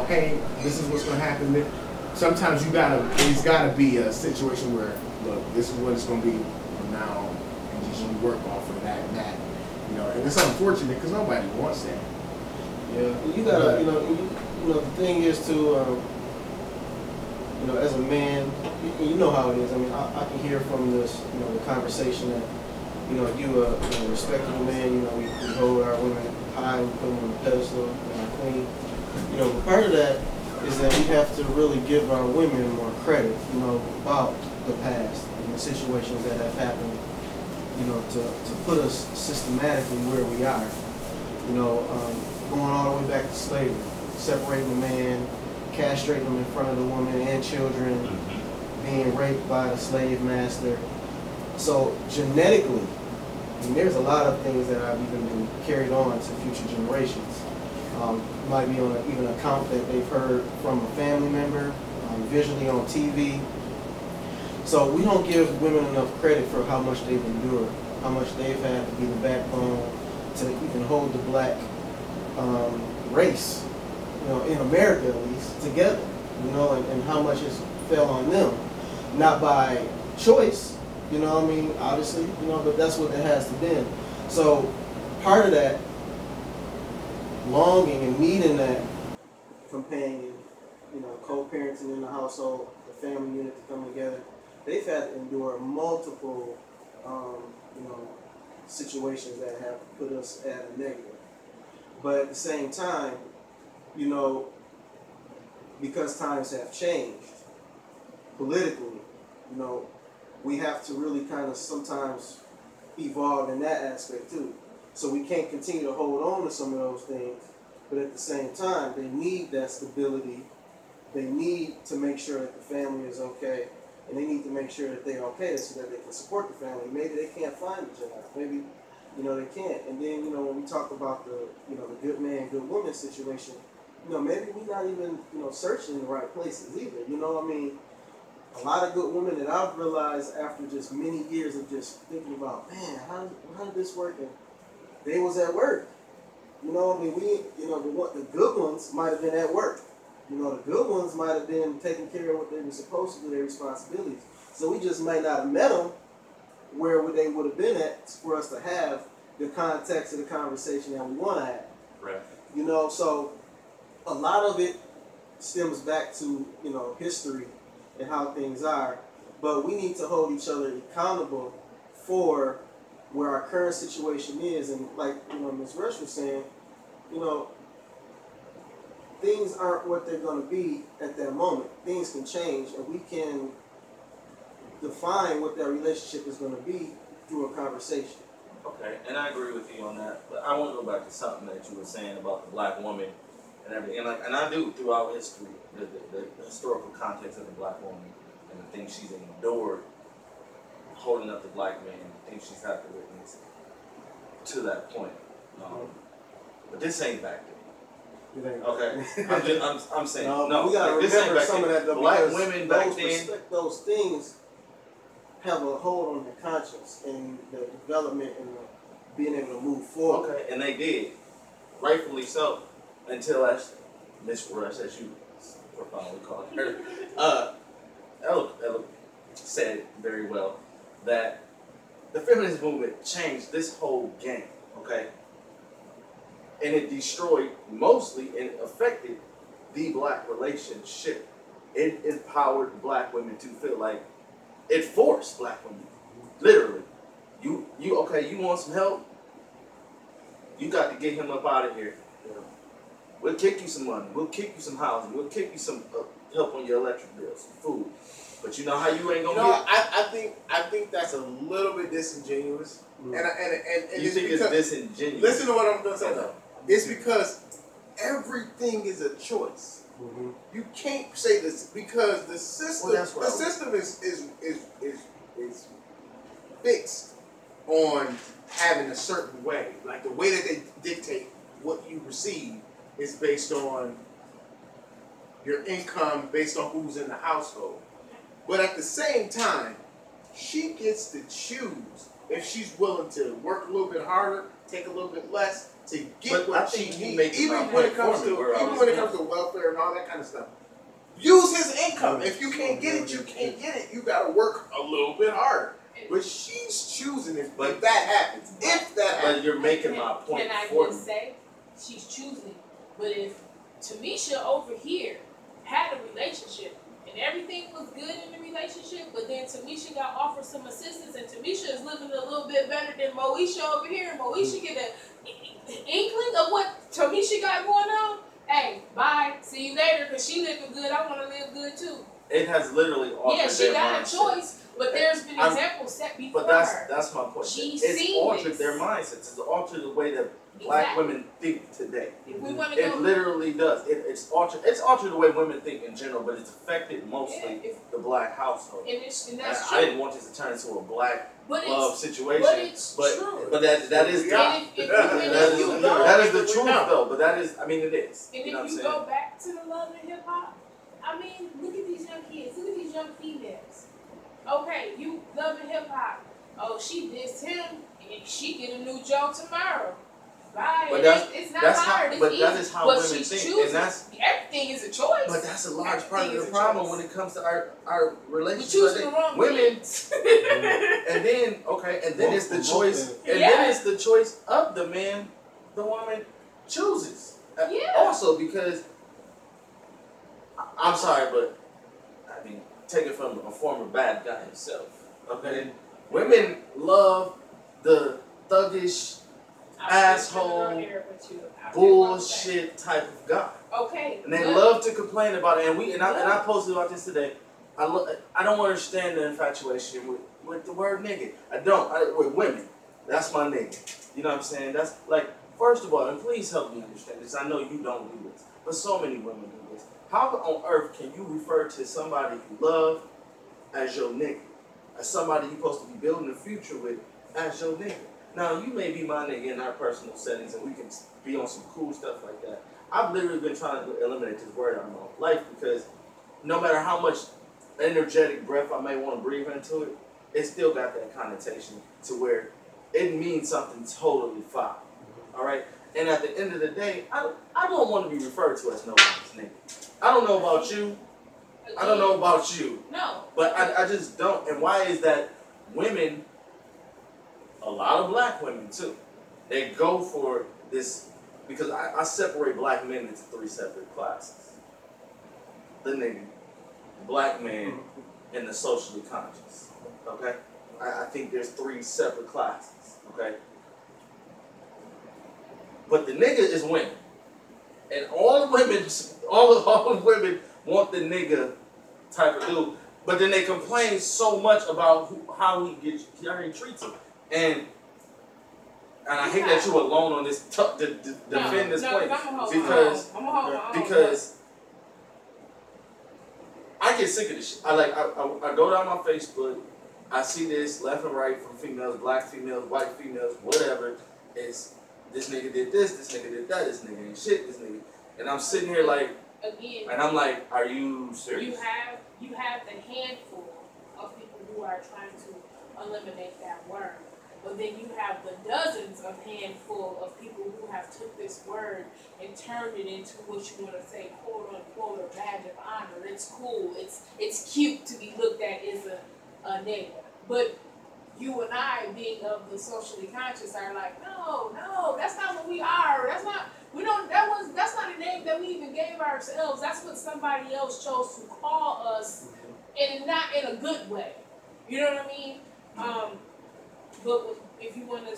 hey, this is what's gonna happen. Sometimes it's gotta be a situation where, look, this is what it's gonna be from now on, and just you work off of that and that. And it's unfortunate because nobody wants that. Yeah, you gotta, the thing is to, as a man, you know how it is. I mean, I can hear from this, the conversation that, you a respectable man, we hold our women high, we put them on a pedestal, and our queen. Part of that is that we have to really give our women more credit, about the past and the situations that have happened, to put us systematically where we are. Going all the way back to slavery, separating the man, castrating him in front of the woman and children, being raped by the slave master. So genetically, And there's a lot of things that have even been carried on to future generations. Might be on even an account that they've heard from a family member, visually on TV. So we don't give women enough credit for how much they've endured, how much they've had to be the backbone to even hold the black race, you know, in America at least, together, you know, and how much it's fell on them. Not by choice, you know what I mean, obviously, you know, but that's what it has to be. So part of that longing and needing that companion, you know, co-parenting in the household, the family unit to come together, they've had to endure multiple, you know, situations that have put us at a negative. But at the same time, you know, because times have changed politically, you know, we have to really kind of sometimes evolve in that aspect too. So we can't continue to hold on to some of those things, but at the same time, they need that stability. They need to make sure that the family is okay, and they need to make sure that they're okay so that they can support the family. Maybe they can't find a job. Maybe, you know, they can't. And then, you know, when we talk about the, you know, the good man, good woman situation, you know, maybe we're not even, you know, searching in the right places either. You know what I mean? A lot of good women that I've realized after just many years of just thinking about, man, how did this work? And they was at work. You know, I mean, you know, the good ones might have been at work. You know, the good ones might have been taking care of what they were supposed to do, their responsibilities. So we just might not have met them where they would have been at for us to have the context of the conversation that we want to have. Right. You know, so a lot of it stems back to, you know, history and how things are. But we need to hold each other accountable for where our current situation is. And like, you know, Ms. Rush was saying, you know, things aren't what they're going to be at that moment. Things can change, and we can define what that relationship is going to be through a conversation. Okay, and I agree with you on that. But I want to go back to something that you were saying about the black woman and everything. And, like, and I do throughout history, the historical context of the black woman and the things she's endured holding up the black man, the things she's had to witness to that point. But this ain't back then. Okay, I'm saying no. We gotta like, remember some of that. Though, black women back then. Those things have a hold on their conscience and the development and the being able to move forward. Okay, and they did, rightfully so, until as Miss Rush, as you profoundly called her, Ella said it very well that the feminist movement changed this whole game. Okay. And it destroyed mostly and affected the black relationship. It empowered black women to feel like it forced black women, literally. You want some help? You got to get him up out of here. We'll kick you some money. We'll kick you some housing. We'll kick you some help on your electric bills, food. But you know how you ain't gonna get. I think that's a little bit disingenuous. Mm. And you think it's disingenuous? Listen to what I'm gonna say though. It's because everything is a choice. Mm-hmm. You can't say this because the system. Well, the system is fixed on having a certain way. Like the way that they dictate what you receive is based on your income, based on who's in the household. But at the same time, she gets to choose if she's willing to work a little bit harder, take a little bit less to get what she needs. Even when it comes to welfare and all that kind of stuff. Use his income. If you can't get it, you can't get it. You gotta work a little bit harder. But she's choosing if that happens. If that happens. But you're making my point. Can I just say she's choosing? But if Tamisha over here had a relationship and everything was good in the relationship, but then Tamisha got offered some assistance, and Tamisha is living a little bit better than Moesha over here, and Moesha get an inkling of what Tamisha got going on, hey, bye, see you later, because she living good, I want to live good too. It has literally offered she got mindset. a choice, but there's been examples set before her. that's my point. She's It's seen altered this. their mindsets. It's altered the way that black Exactly. women think today. If we want to go, It literally does. It's altered. It's altered the way women think in general, but it's affected mostly Yeah, the black household. and that's And true. I didn't want this to turn into a black But love it's situation, but it's true. but that is the And if that you is, go, that is the truth though. But that is, I mean, it is. and You know what if I'm you saying? go back to the love and hip hop, I mean, look at these young kids. Look at these young females. Okay, you love and hip hop. Oh, she dissed him, and she get a new joke tomorrow. Bye. But It's not that's hard. how, It's but easy. that is how But women she's think, choosing. and that's. Everything is a choice. But that's a large part of Everything the is a problem choice. when it comes to our We're relationships. choosing the wrong Women, things. and then and then it's the choice, and then it's the choice of the man, the woman chooses. Yeah. Also, because I'm sorry, but I mean, take it from a former bad guy himself. Okay, women love the thuggish, asshole, bullshit type of guy. Okay. And they good. love to complain about it. And I posted about this today. I don't understand the infatuation with the word nigga. I don't. With women. That's my nigga. You know what I'm saying? That's like, first of all, and please help me understand this. I know you don't do this, but so many women do this. How on earth can you refer to somebody you love as your nigga? As somebody you're supposed to be building a future with as your nigga? Now, you may be my nigga in our personal settings and we can be on some cool stuff like that. I've literally been trying to eliminate this word out of my life because no matter how much energetic breath I may want to breathe into it, it still got that connotation to where it means something totally foul. All right? And at the end of the day, I don't want to be referred to as nobody's nigga. I don't know about you. I don't know about you. No. But I just don't. And why is that women, a lot of black women too, they go for this, because I separate black men into three separate classes. The nigga, the black man, and the socially conscious. Okay? I think there's three separate classes. Okay? But the nigga is women. And all the women want the nigga type of dude. But then they complain so much about how he treats them. And I hate that you're alone on this to defend this point. Because I get sick of this shit. I go down my Facebook, I see this left and right from females, black females, white females, whatever. It's this nigga did this nigga did that, this nigga ain't shit, this nigga. And I'm sitting here like, again, and I'm like, are you serious? You have the handful of people who are trying to eliminate that word. But then you have the dozens of handful of people who have took this word and turned it into what you want to say, quote unquote, a badge of honor. It's cool. It's cute to be looked at as a nigga. But you and I, being of the socially conscious, are like, no, that's not what we are. That's not a name that we even gave ourselves. That's what somebody else chose to call us, and not in a good way. You know what I mean? But if you want to,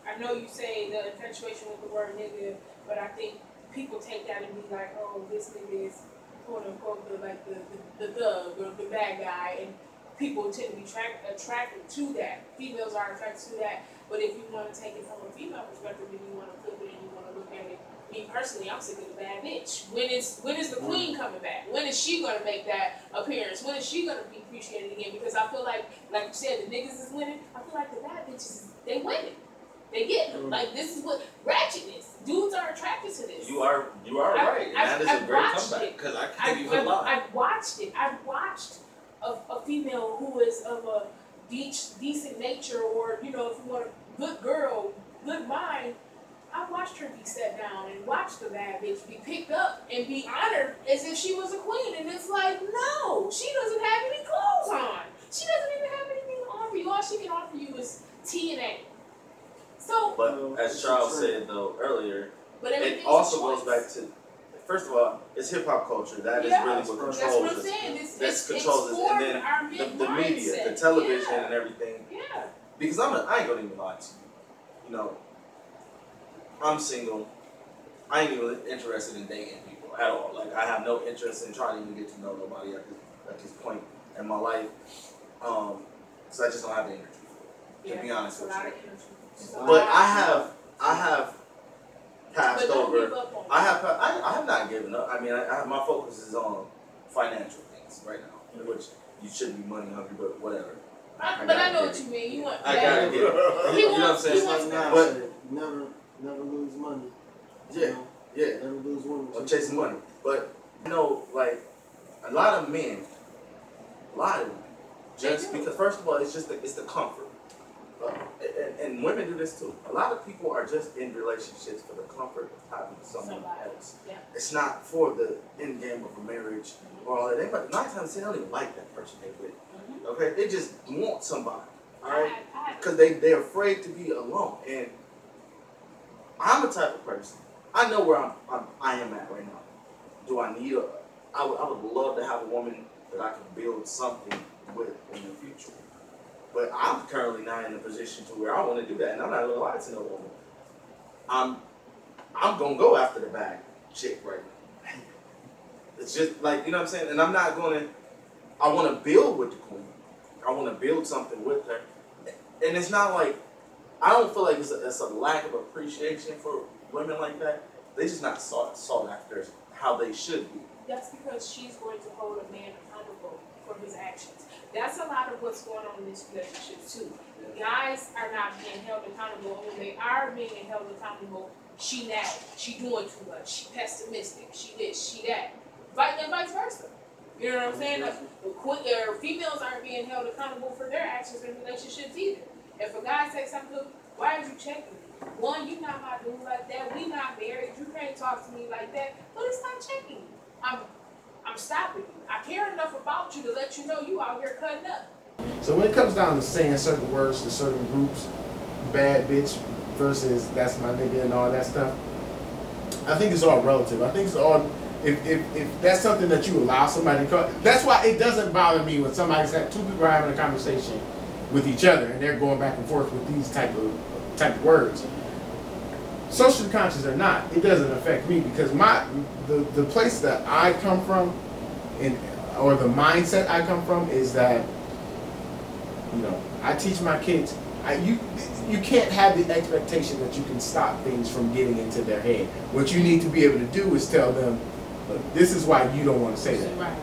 I know you say the infatuation with the word nigga, but I think people take that and be like, oh, this nigga is quote unquote the thug or the bad guy, and people tend to be attracted to that. Females are attracted to that. But if you want to take it from a female perspective, and you want to flip it and you want to look at it, me personally, I'm sick of the bad bitch. When is the queen coming back? When is she gonna make that appearance? When is she gonna be appreciated again? Because I feel like you said, the niggas is winning. I feel like the bad bitches, they winning. They get them. Like, this is what ratchetness. Dudes are attracted to this. You are right. And that is a great comeback, because I can't even lie. I've watched it. I've watched a female who is of a decent nature, or, you know, if you want a good girl, good mind. I watched her be set down and watched the bad bitch be picked up and be honored as if she was a queen. And it's like, no, she doesn't have any clothes on. She doesn't even have anything to offer you. All she can offer you is T and A. So, but as Charles said though earlier, but it also goes back to, first of all, it's hip hop culture. That is really what controls us. That's what I'm saying. That controls us, and then the media, the television, and everything. Yeah. Because I ain't gonna even lie to you. You know, I'm single. I ain't even interested in dating people at all. Like, I have no interest in trying to even get to know nobody at this point in my life. So I just don't have the energy for it. To be honest with you. It's a But lot. I have passed But don't over. give up on I have not given up. I mean, my focus is on financial things right now, which you shouldn't be money hungry, but whatever. But I know what you mean. You want I gotta get it. He You know what I'm wants- saying? he wants Like But- Nas said, never lose money. Yeah, yeah. Never lose women. Or chasing money. But you know, like a lot of men, just because first of all, it's the comfort. And women do this too. A lot of people are just in relationships for the comfort of having someone else. Yeah. It's not for the end game of a marriage or all that. They, but 9 times they don't even like that person they with. Okay, they just want somebody. All right, because they're afraid to be alone. And I'm the type of person. I know where I am at right now. Do I need I would love to have a woman that I can build something with in the future. But I'm currently not in a position to where I want to do that, and I'm not gonna lie to no woman. I'm gonna go after the bag chick right now. It's just like, you know what I'm saying, and I'm not gonna. I want to build with the queen. I want to build something with her, and it's not like I don't feel like it's a lack of appreciation for women like that. They just not sought after how they should be. That's because she's going to hold a man accountable for his actions. That's a lot of what's going on in this relationship too. Guys are not being held accountable, and when they are being held accountable, she nagging, she doing too much, she pessimistic, she this, she that, and vice versa. You know what I'm saying? Females aren't being held accountable for their actions in relationships either. If a guy says something, why are you checking me? One, you not my dude like that. We not married. You can't talk to me like that. But it's not checking you. I'm stopping you. I care enough about you to let you know you out here cutting up. So when it comes down to saying certain words to certain groups, bad bitch versus that's my nigga and all that stuff, I think it's all relative. I think it's all, if that's something that you allow somebody to call, that's why it doesn't bother me when somebody's two people are having a conversation with each other and they're going back and forth with these type of words. Socially conscious or not, it doesn't affect me because the place that I come from, or the mindset I come from is that, you know, I teach my kids, you can't have the expectation that you can stop things from getting into their head. What you need to be able to do is tell them, look, this is why you don't want to say that. Right.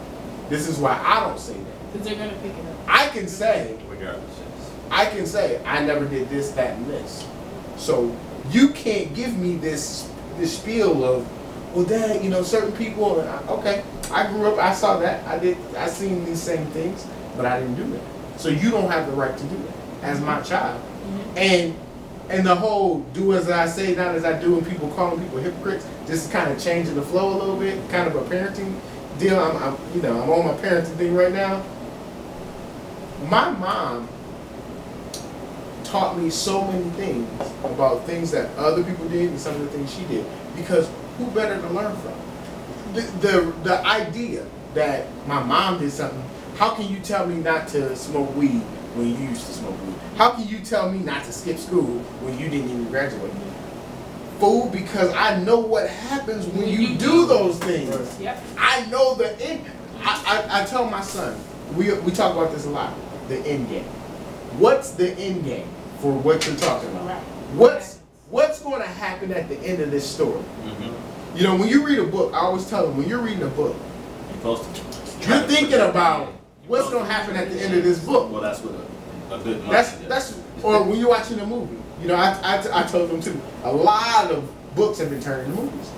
This is why I don't say that. Because they're going to pick it up. I can say, I never did this, that, and this. So you can't give me this spiel of, well, Dad, you know, certain people. Okay, I grew up, I saw that, I seen these same things, but I didn't do that. So you don't have the right to do that as my child. And the whole do as I say, not as I do, and people calling people hypocrites, just kind of changing the flow a little bit, kind of a parenting deal. I'm on my parenting thing right now. My mom taught me so many things about things that other people did and some of the things she did, because who better to learn from? The idea that my mom did something, how can you tell me not to smoke weed when you used to smoke weed? How can you tell me not to skip school when you didn't even graduate? Fool, because I know what happens when you do those things. Yep. I know the end. I tell my son, we talk about this a lot, the end game. What's the end game for what you're talking about? Right. What's going to happen at the end of this story? You know, when you read a book, I always tell them, when you're reading a book, you're thinking about what's going to happen at the end of this book. Well, that's what a good That's or when you're watching a movie. You know, I told them too, a lot of books have been turned into movies.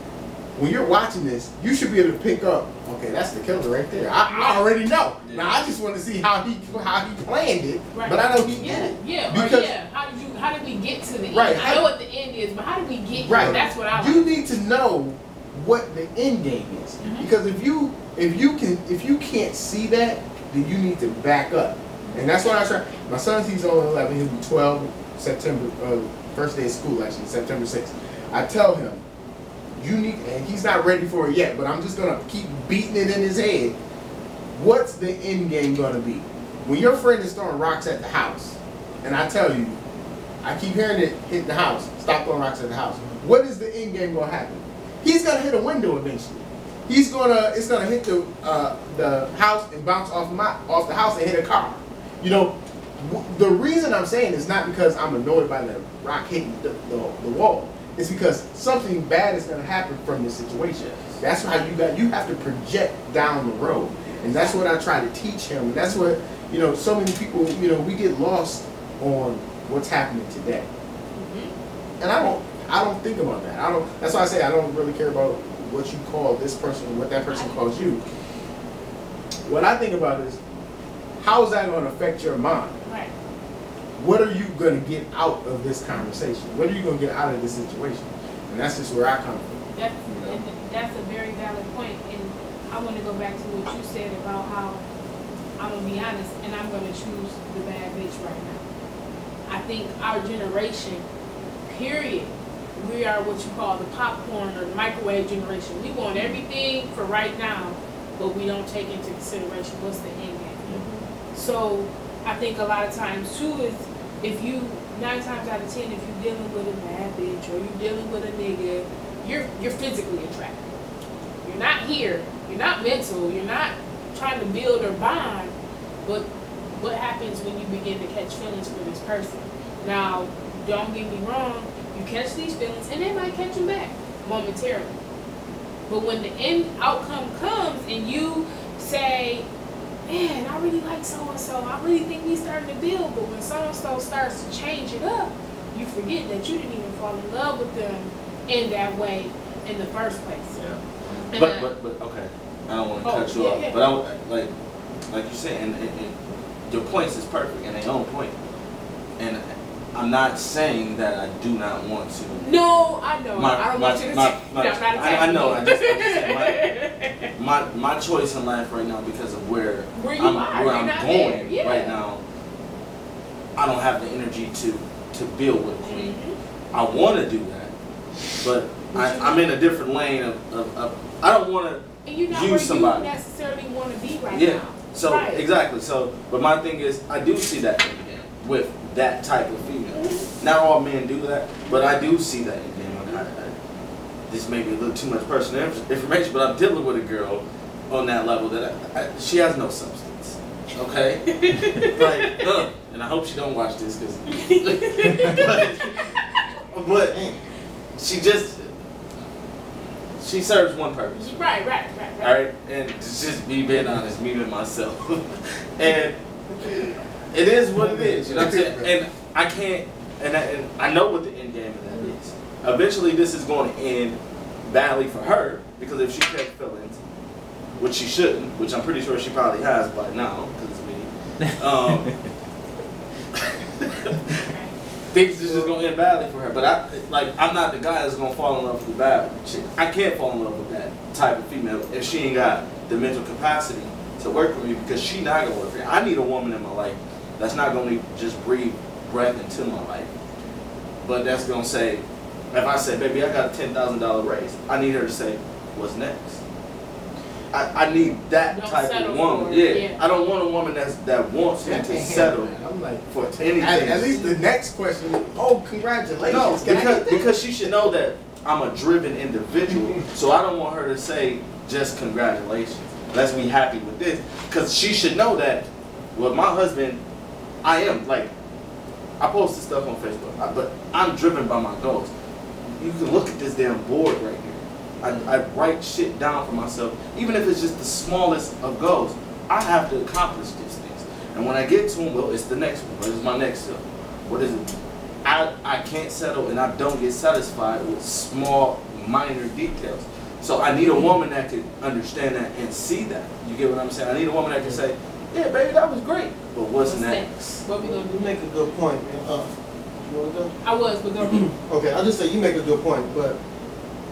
When you're watching this, you should be able to pick up, okay, that's the killer right there. I already know. Yeah. Now I just want to see how he planned it, right. But I know he did it. Yeah, because, how did we get to the end? Right, I know what the end is, but how did we get here? Right. That's what I like. You need to know what the end game is. Because if you can't see that, then you need to back up. And that's what I try. My son, he's only 11, he'll be 12 September, first day of school actually, September 6th. I tell him, you need, and he's not ready for it yet, but I'm just gonna keep beating it in his head. What's the end game gonna be? When your friend is throwing rocks at the house, and I tell you, I keep hearing it hit the house, stop throwing rocks at the house. What is the end game gonna happen? He's gonna hit a window eventually. It's gonna hit the house and bounce off the house and hit a car. You know, The reason I'm saying is not because I'm annoyed by the rock hitting the wall. It's because something bad is going to happen from this situation. That's how you have to project down the road, and that's what I try to teach him. And that's what so many people we get lost on what's happening today. And I don't think about that. That's why I say I don't really care about what you call this person or what that person calls you. What I think about is, how is that going to affect your mind? Right. What are you going to get out of this conversation? What are you going to get out of this situation? And that's just where I come from. That's a very valid point. And I want to go back to what you said about how, I'm going to be honest, and I'm going to choose the bad bitch right now. I think our generation, period, we are what you call the popcorn or the microwave generation. We want everything for right now, but we don't take into consideration what's the end game. So I think a lot of times too is, if you 9 times out of 10, if you're dealing with a bad bitch or you're dealing with a nigga, you're physically attracted. You're not here. You're not mental. You're not trying to build or bond. But what happens when you begin to catch feelings for this person? Now, don't get me wrong. You catch these feelings, and they might catch them back momentarily. But when the end outcome comes, and you say, man, I really like so-and-so, I really think we starting to build, but when so-and-so starts to change it up, you forget that you didn't even fall in love with them in that way in the first place. Yeah. But okay, I don't want to cut you off, but I like you said, and your points is perfect, and they own point. And I'm not saying that I do not want to. No, I know. I don't want you to I know. I'm just saying my choice in life right now, because of where I'm going right now, I don't have the energy to build with a queen. I want to do that, but I'm in a different lane of I don't want to use somebody. You necessarily want to be right now. now. So exactly. So, but my thing is, I do see that with that type of female. Not all men do that, but I do see that in them. This may be a little too much personal information, but I'm dealing with a girl on that level that she has no substance. Okay, and I hope she don't watch this, but she serves one purpose. Right. All right, and just me being honest, me and myself, and it is what it is. You know what I'm saying? And I can't, and I know what the end game of that is. Eventually, this is going to end badly for her, because if she catch feelings, which she shouldn't, which I'm pretty sure she probably has by now, because it's me. Things is just gonna end badly for her. But I'm not the guy that's gonna fall in love with the bad chick. I can't fall in love with that type of female if she ain't got the mental capacity to work with me, because she not gonna work for me. I need a woman in my life that's not gonna just breathe breath into my life, but that's gonna say, if I say, baby, I got a $10,000 raise, I need her to say, what's next? I need that type of woman. Yeah. I don't want a woman that wants me to settle for anything. At least the next question, congratulations. No, because she should know that I'm a driven individual. So I don't want her to say just congratulations. Let's be happy with this. Because she should know that with my husband, I am I post this stuff on Facebook, but I'm driven by my goals. You can look at this damn board right here. I write shit down for myself, even if it's just the smallest of goals. I have to accomplish these things. And when I get to them, well, it's the next one. What is my next step? What is it? I can't settle, and I don't get satisfied with small, minor details. So I need a woman that can understand that and see that. You get what I'm saying? I need a woman that can say, yeah, baby, that was great, but what's next? What we gonna do? You make a good point. You want to go? I was, but go. Okay, I'll just say you make a good point, but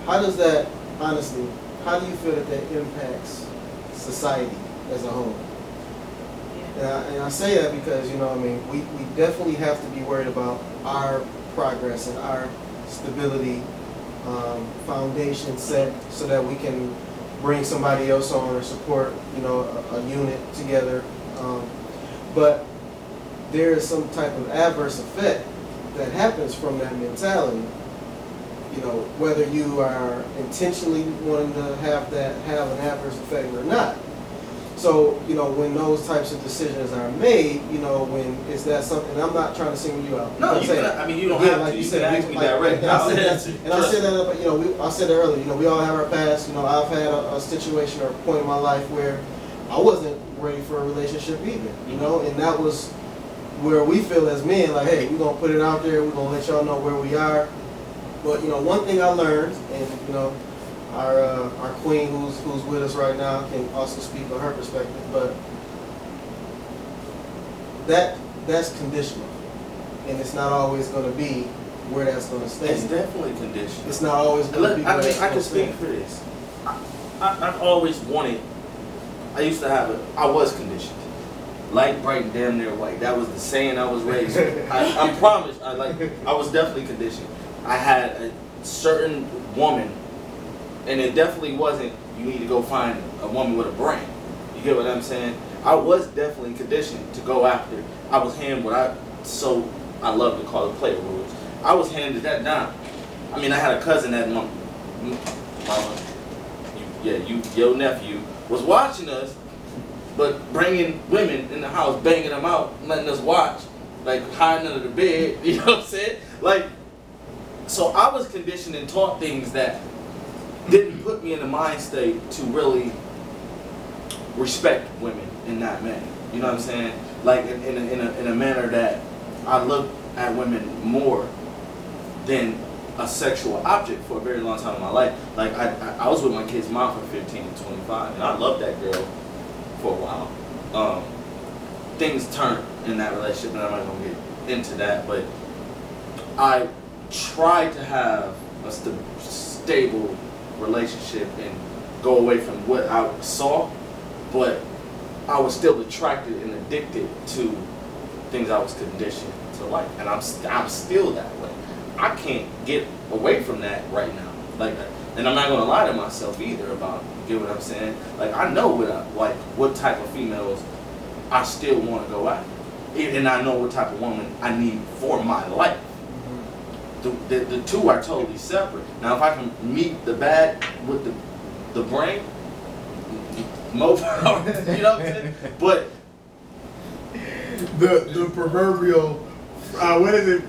how does that, honestly, how do you feel that impacts society as a whole? And I say that because, we definitely have to be worried about our progress and our stability, foundation set, so that we can bring somebody else on or support, a unit together. But there is some type of adverse effect that happens from that mentality. Whether you are intentionally wanting to have an adverse effect or not. So, you know, when those types of decisions are made, you know, when is that something, I'm not trying to single you out. No, I'm you saying, can, I mean, you don't again, have like to. you You said, can ask me like, direct. and I'll I answer. said that, you know, I said that earlier, you know, we all have our past, you know, I've had a situation or a point in my life where I wasn't ready for a relationship either, you know, and that was where we feel as men, like, hey, we're going to put it out there, we're going to let y'all know where we are. But, you know, one thing I learned, and, you know, our queen who's with us right now can also speak on her perspective, but that's conditional, and it's not always going to be where that's going to stay. It's definitely conditional. It's not always going to be where I mean, that's I going can to stay. speak for this. I've always wanted. I used to have I was conditioned. Light, bright, damn near white. That was the saying I was raised with. I promise. I was definitely conditioned. I had a certain woman, and it definitely wasn't. You need to go find a woman with a brain. You get what I'm saying? I was definitely conditioned to go after. I was handed what I love to call it player rules. I was handed that down. I mean, I had a cousin that your nephew was watching us, but bringing women in the house, banging them out, letting us watch, like hiding under the bed. You know what I'm saying? Like, so I was conditioned and taught things that didn't put me in the mind state to really respect women in that manner. You know what I'm saying? Like in a manner that I look at women more than a sexual object for a very long time in my life. Like I was with my kid's mom from 15 to 25, and I loved that girl for a while. Things turned in that relationship, and I'm not gonna get into that, but I tried to have a stable relationship and go away from what I saw, but I was still attracted and addicted to things I was conditioned to like, and I'm still that way. I can't get away from that right now, like, and I'm not gonna lie to myself either about it. You get what I'm saying? Like, I know what type of females I still want to go after, and I know what type of woman I need for my life. The two are totally separate. Now, if I can meet the bad with the brain, more power. You know what I'm saying? But the proverbial what is it?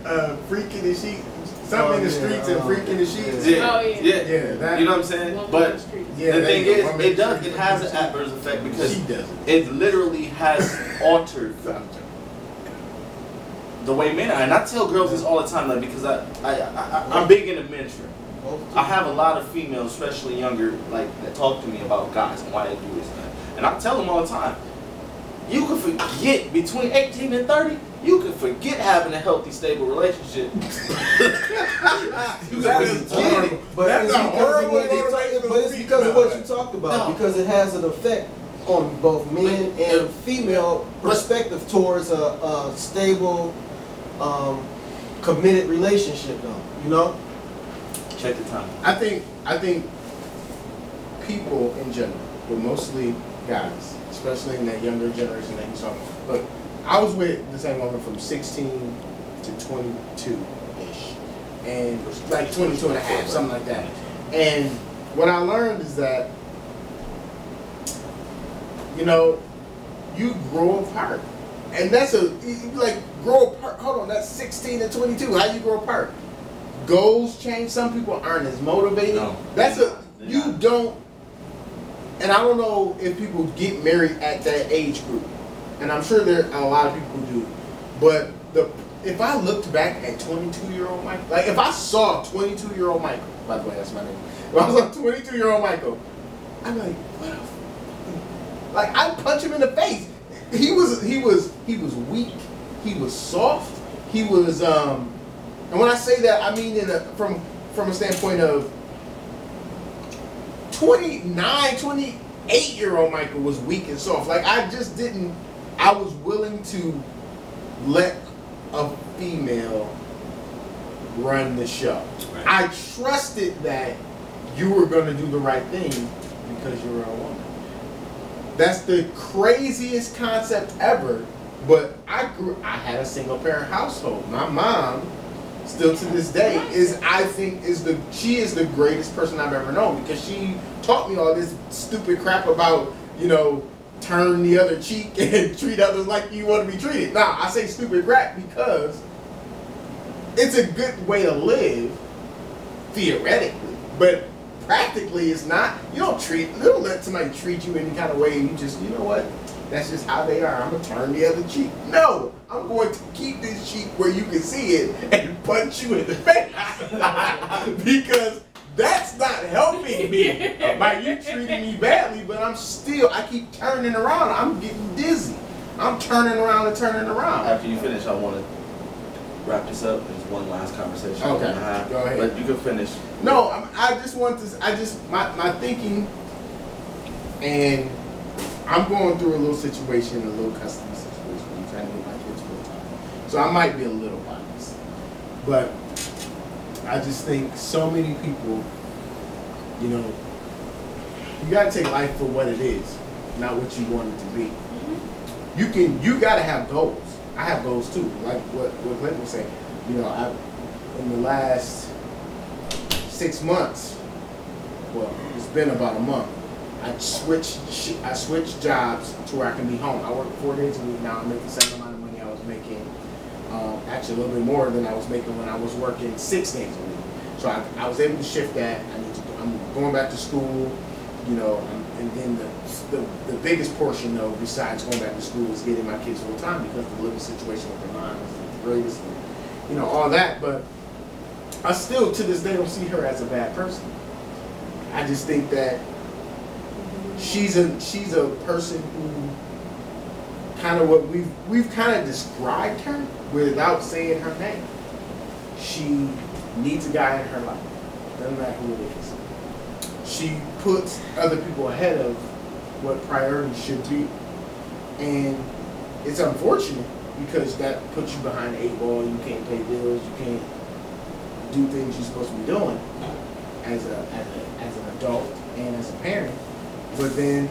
Freak in the sheet. Something in the streets and freak in the sheets. yeah, Oh, yeah. yeah. You know what I'm saying? Woman But in the streets. Yeah, the thing is, woman it does. street It has an she- adverse effect because she doesn't. it literally has altered the way men are. And I tell girls this all the time, like, because I'm big into mentoring. I have a lot of females, especially younger, like, that talk to me about guys and why they do this and that. And I tell them all the time, you can forget between 18 and 30, you can forget having a healthy, stable relationship. You That can is forget horrible. it. But That's it's a because of horrible what motivational but it's speech because of about what you it. talked about. No. Because it has an effect on both men and female perspective towards a stable, committed relationship, though. You know? Check the time. I think people in general, but mostly guys, especially in that younger generation that you saw. Look, I was with the same woman from 16 to 22-ish, and like 22 and a half, something like that. And what I learned is that, you know, you grow apart. And that's grow apart. Hold on, that's 16 and 22. How you grow apart? Goals change. Some people aren't as motivated. No, You don't. And I don't know if people get married at that age group. And I'm sure there are a lot of people who do. But if I looked back at 22-year-old Michael, like if I saw 22-year-old Michael, by the way, that's my name. If I saw 22-year-old Michael, I'm like, what the f-? Like, I'd punch him in the face. He was weak. He was soft. He was and when I say that, I mean from a standpoint of 29, 28-year-old Michael was weak and soft. Like, I was willing to let a female run the show. Right. I trusted that you were going to do the right thing because you were a woman. That's the craziest concept ever, but I had a single parent household. My mom, still to this day, she is the greatest person I've ever known, because she taught me all this stupid crap about, you know, turn the other cheek and treat others like you want to be treated. Now, I say stupid rap because it's a good way to live, theoretically, but practically it's not. You don't let somebody treat you any kind of way and you just, you know what, that's just how they are. I'm going to turn the other cheek. No, I'm going to keep this cheek where you can see it and punch you in the face. Because that's not helping me by you treating me badly, but I keep turning around. I'm getting dizzy. I'm turning around and turning around. After you finish, I want to wrap this up. There's one last conversation. Okay, go ahead. But you can finish. No, I just want to, my thinking, and I'm going through a little situation, a little custody situation. I'm trying to get my kids full time. So I might be a little biased. But I just think so many people, you know, you gotta take life for what it is, not what you want it to be. You gotta have goals. I have goals too. Like what Glenn was saying. You know, in the last 6 months, well, it's been about a month, I switched jobs to where I can be home. I work 4 days a week now. I make the same amount of money I was making. Actually, a little bit more than I was making when I was working 6 days a week. So I was able to shift that. I'm going back to school, you know, and then the biggest portion, though, besides going back to school, is getting my kids full time because the living situation with their mom is the greatest, and, you know, all that. But I still, to this day, don't see her as a bad person. I just think that she's a person who kind of what we've kind of described her without saying her name. She needs a guy in her life. Doesn't matter who it is. She puts other people ahead of what priorities should be. And it's unfortunate because that puts you behind the 8 ball. You can't pay bills. You can't do things you're supposed to be doing as an adult and as a parent. But then,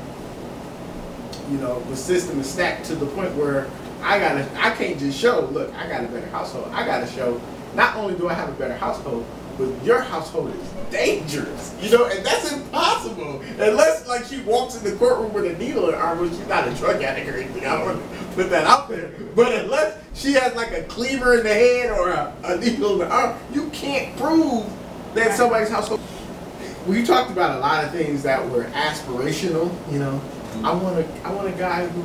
you know, the system is stacked to the point where I can't just show, look, I got a better household. I got to show, not only do I have a better household, but your household is dangerous, you know, and that's impossible. Unless, like, she walks in the courtroom with a needle in her arm, which she's not a drug addict or anything, I don't want to put that out there. But unless she has, like, a cleaver in the head or a needle in the arm, you can't prove that somebody's household. We talked about a lot of things that were aspirational, you know. I want a guy who,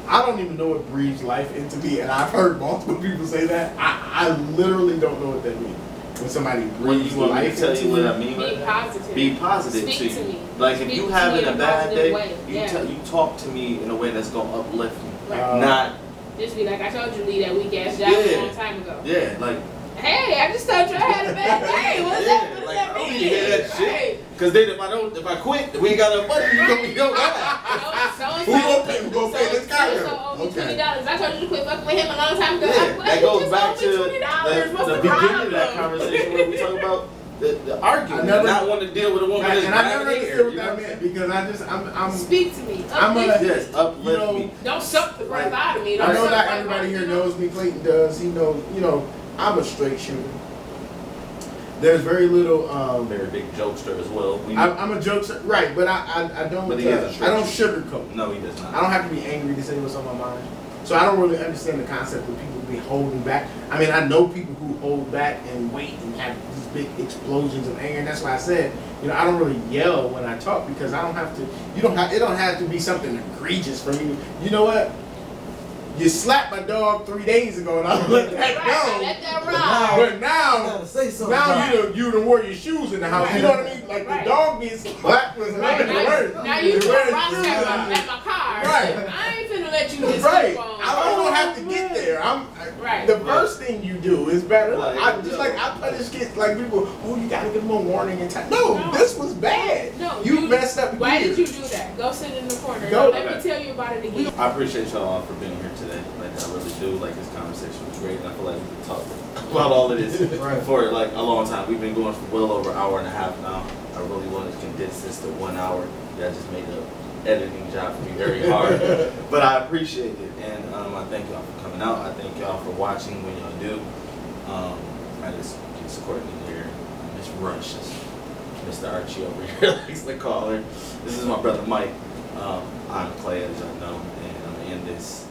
I don't even know what breathes life into me, and I've heard multiple people say that. I literally don't know what that means. When somebody breathes life into me. Tell you what I mean by Be that? positive. Be positive Speak to me. you. Like if Speak you to having me in a bad positive day, way. you talk to me in a way that's gonna uplift me. Right. Not Just be like, I told you to leave that weak ass job a long time ago. Yeah, like Hey, I just told you I had a bad day. What's that? What does like, that I don't mean? need to hear that shit. Cause then if I quit, we ain't got enough money. We don't got So Who gonna pay this guy? owe me $20. I told you to quit fucking with him a long time ago. Yeah, that goes back to $20. the beginning of that conversation where we talk about the argument, not want to deal with a woman that's and I never driving understood here, what you that know? meant because I'm Speak to me. I'm Uplift me. Yes, uplift You know, me. Don't suck the breath out of me. Don't I know suck not the breath everybody out of here me. knows me. Clayton does. He knows. You know, I'm a straight shooter. There's very little. Very big jokester as well. I'm a jokester, right? But I don't. But he is a I don't sugarcoat. No, he does not. I don't have to be angry to say what's on my mind. So I don't really understand the concept of people be holding back. I mean, I know people who hold back and wait and have these big explosions of anger, and that's why I said, you know, I don't really yell when I talk because I don't have to. It don't have to be something egregious for me. You know what? You slapped my dog 3 days ago, and I let that go. Let that ride. But now you done wore your shoes in the house. You know what I mean? Like the dog gets slapped with Right, now you You're throw wearing rocks shoes at my car. Right. I ain't finna let you just Right. keep on. I don't have to get there. Right. The first thing you do is better. Like, I punish kids like people. Oh, you gotta give them a warning and time. No, this was bad. No, you messed up. Why here. did you do that? Go sit in the corner. Go. Don't let me tell you about it again. I appreciate y'all for being here today. Like I really do. Like this conversation was great, and I feel like we could talk about all of this for like a long time. We've been going for well over an hour and a half now. I really wanted to condense this to 1 hour. That just made the editing job for me very hard, but I appreciate it, and I thank y'all for coming out. I thank y'all for watching when y'all do. I just Courtney here, Miss Rush, Mr. Archie over here likes to call her. This is my brother Mike. I'm Clay, as y'all know, and I'm in this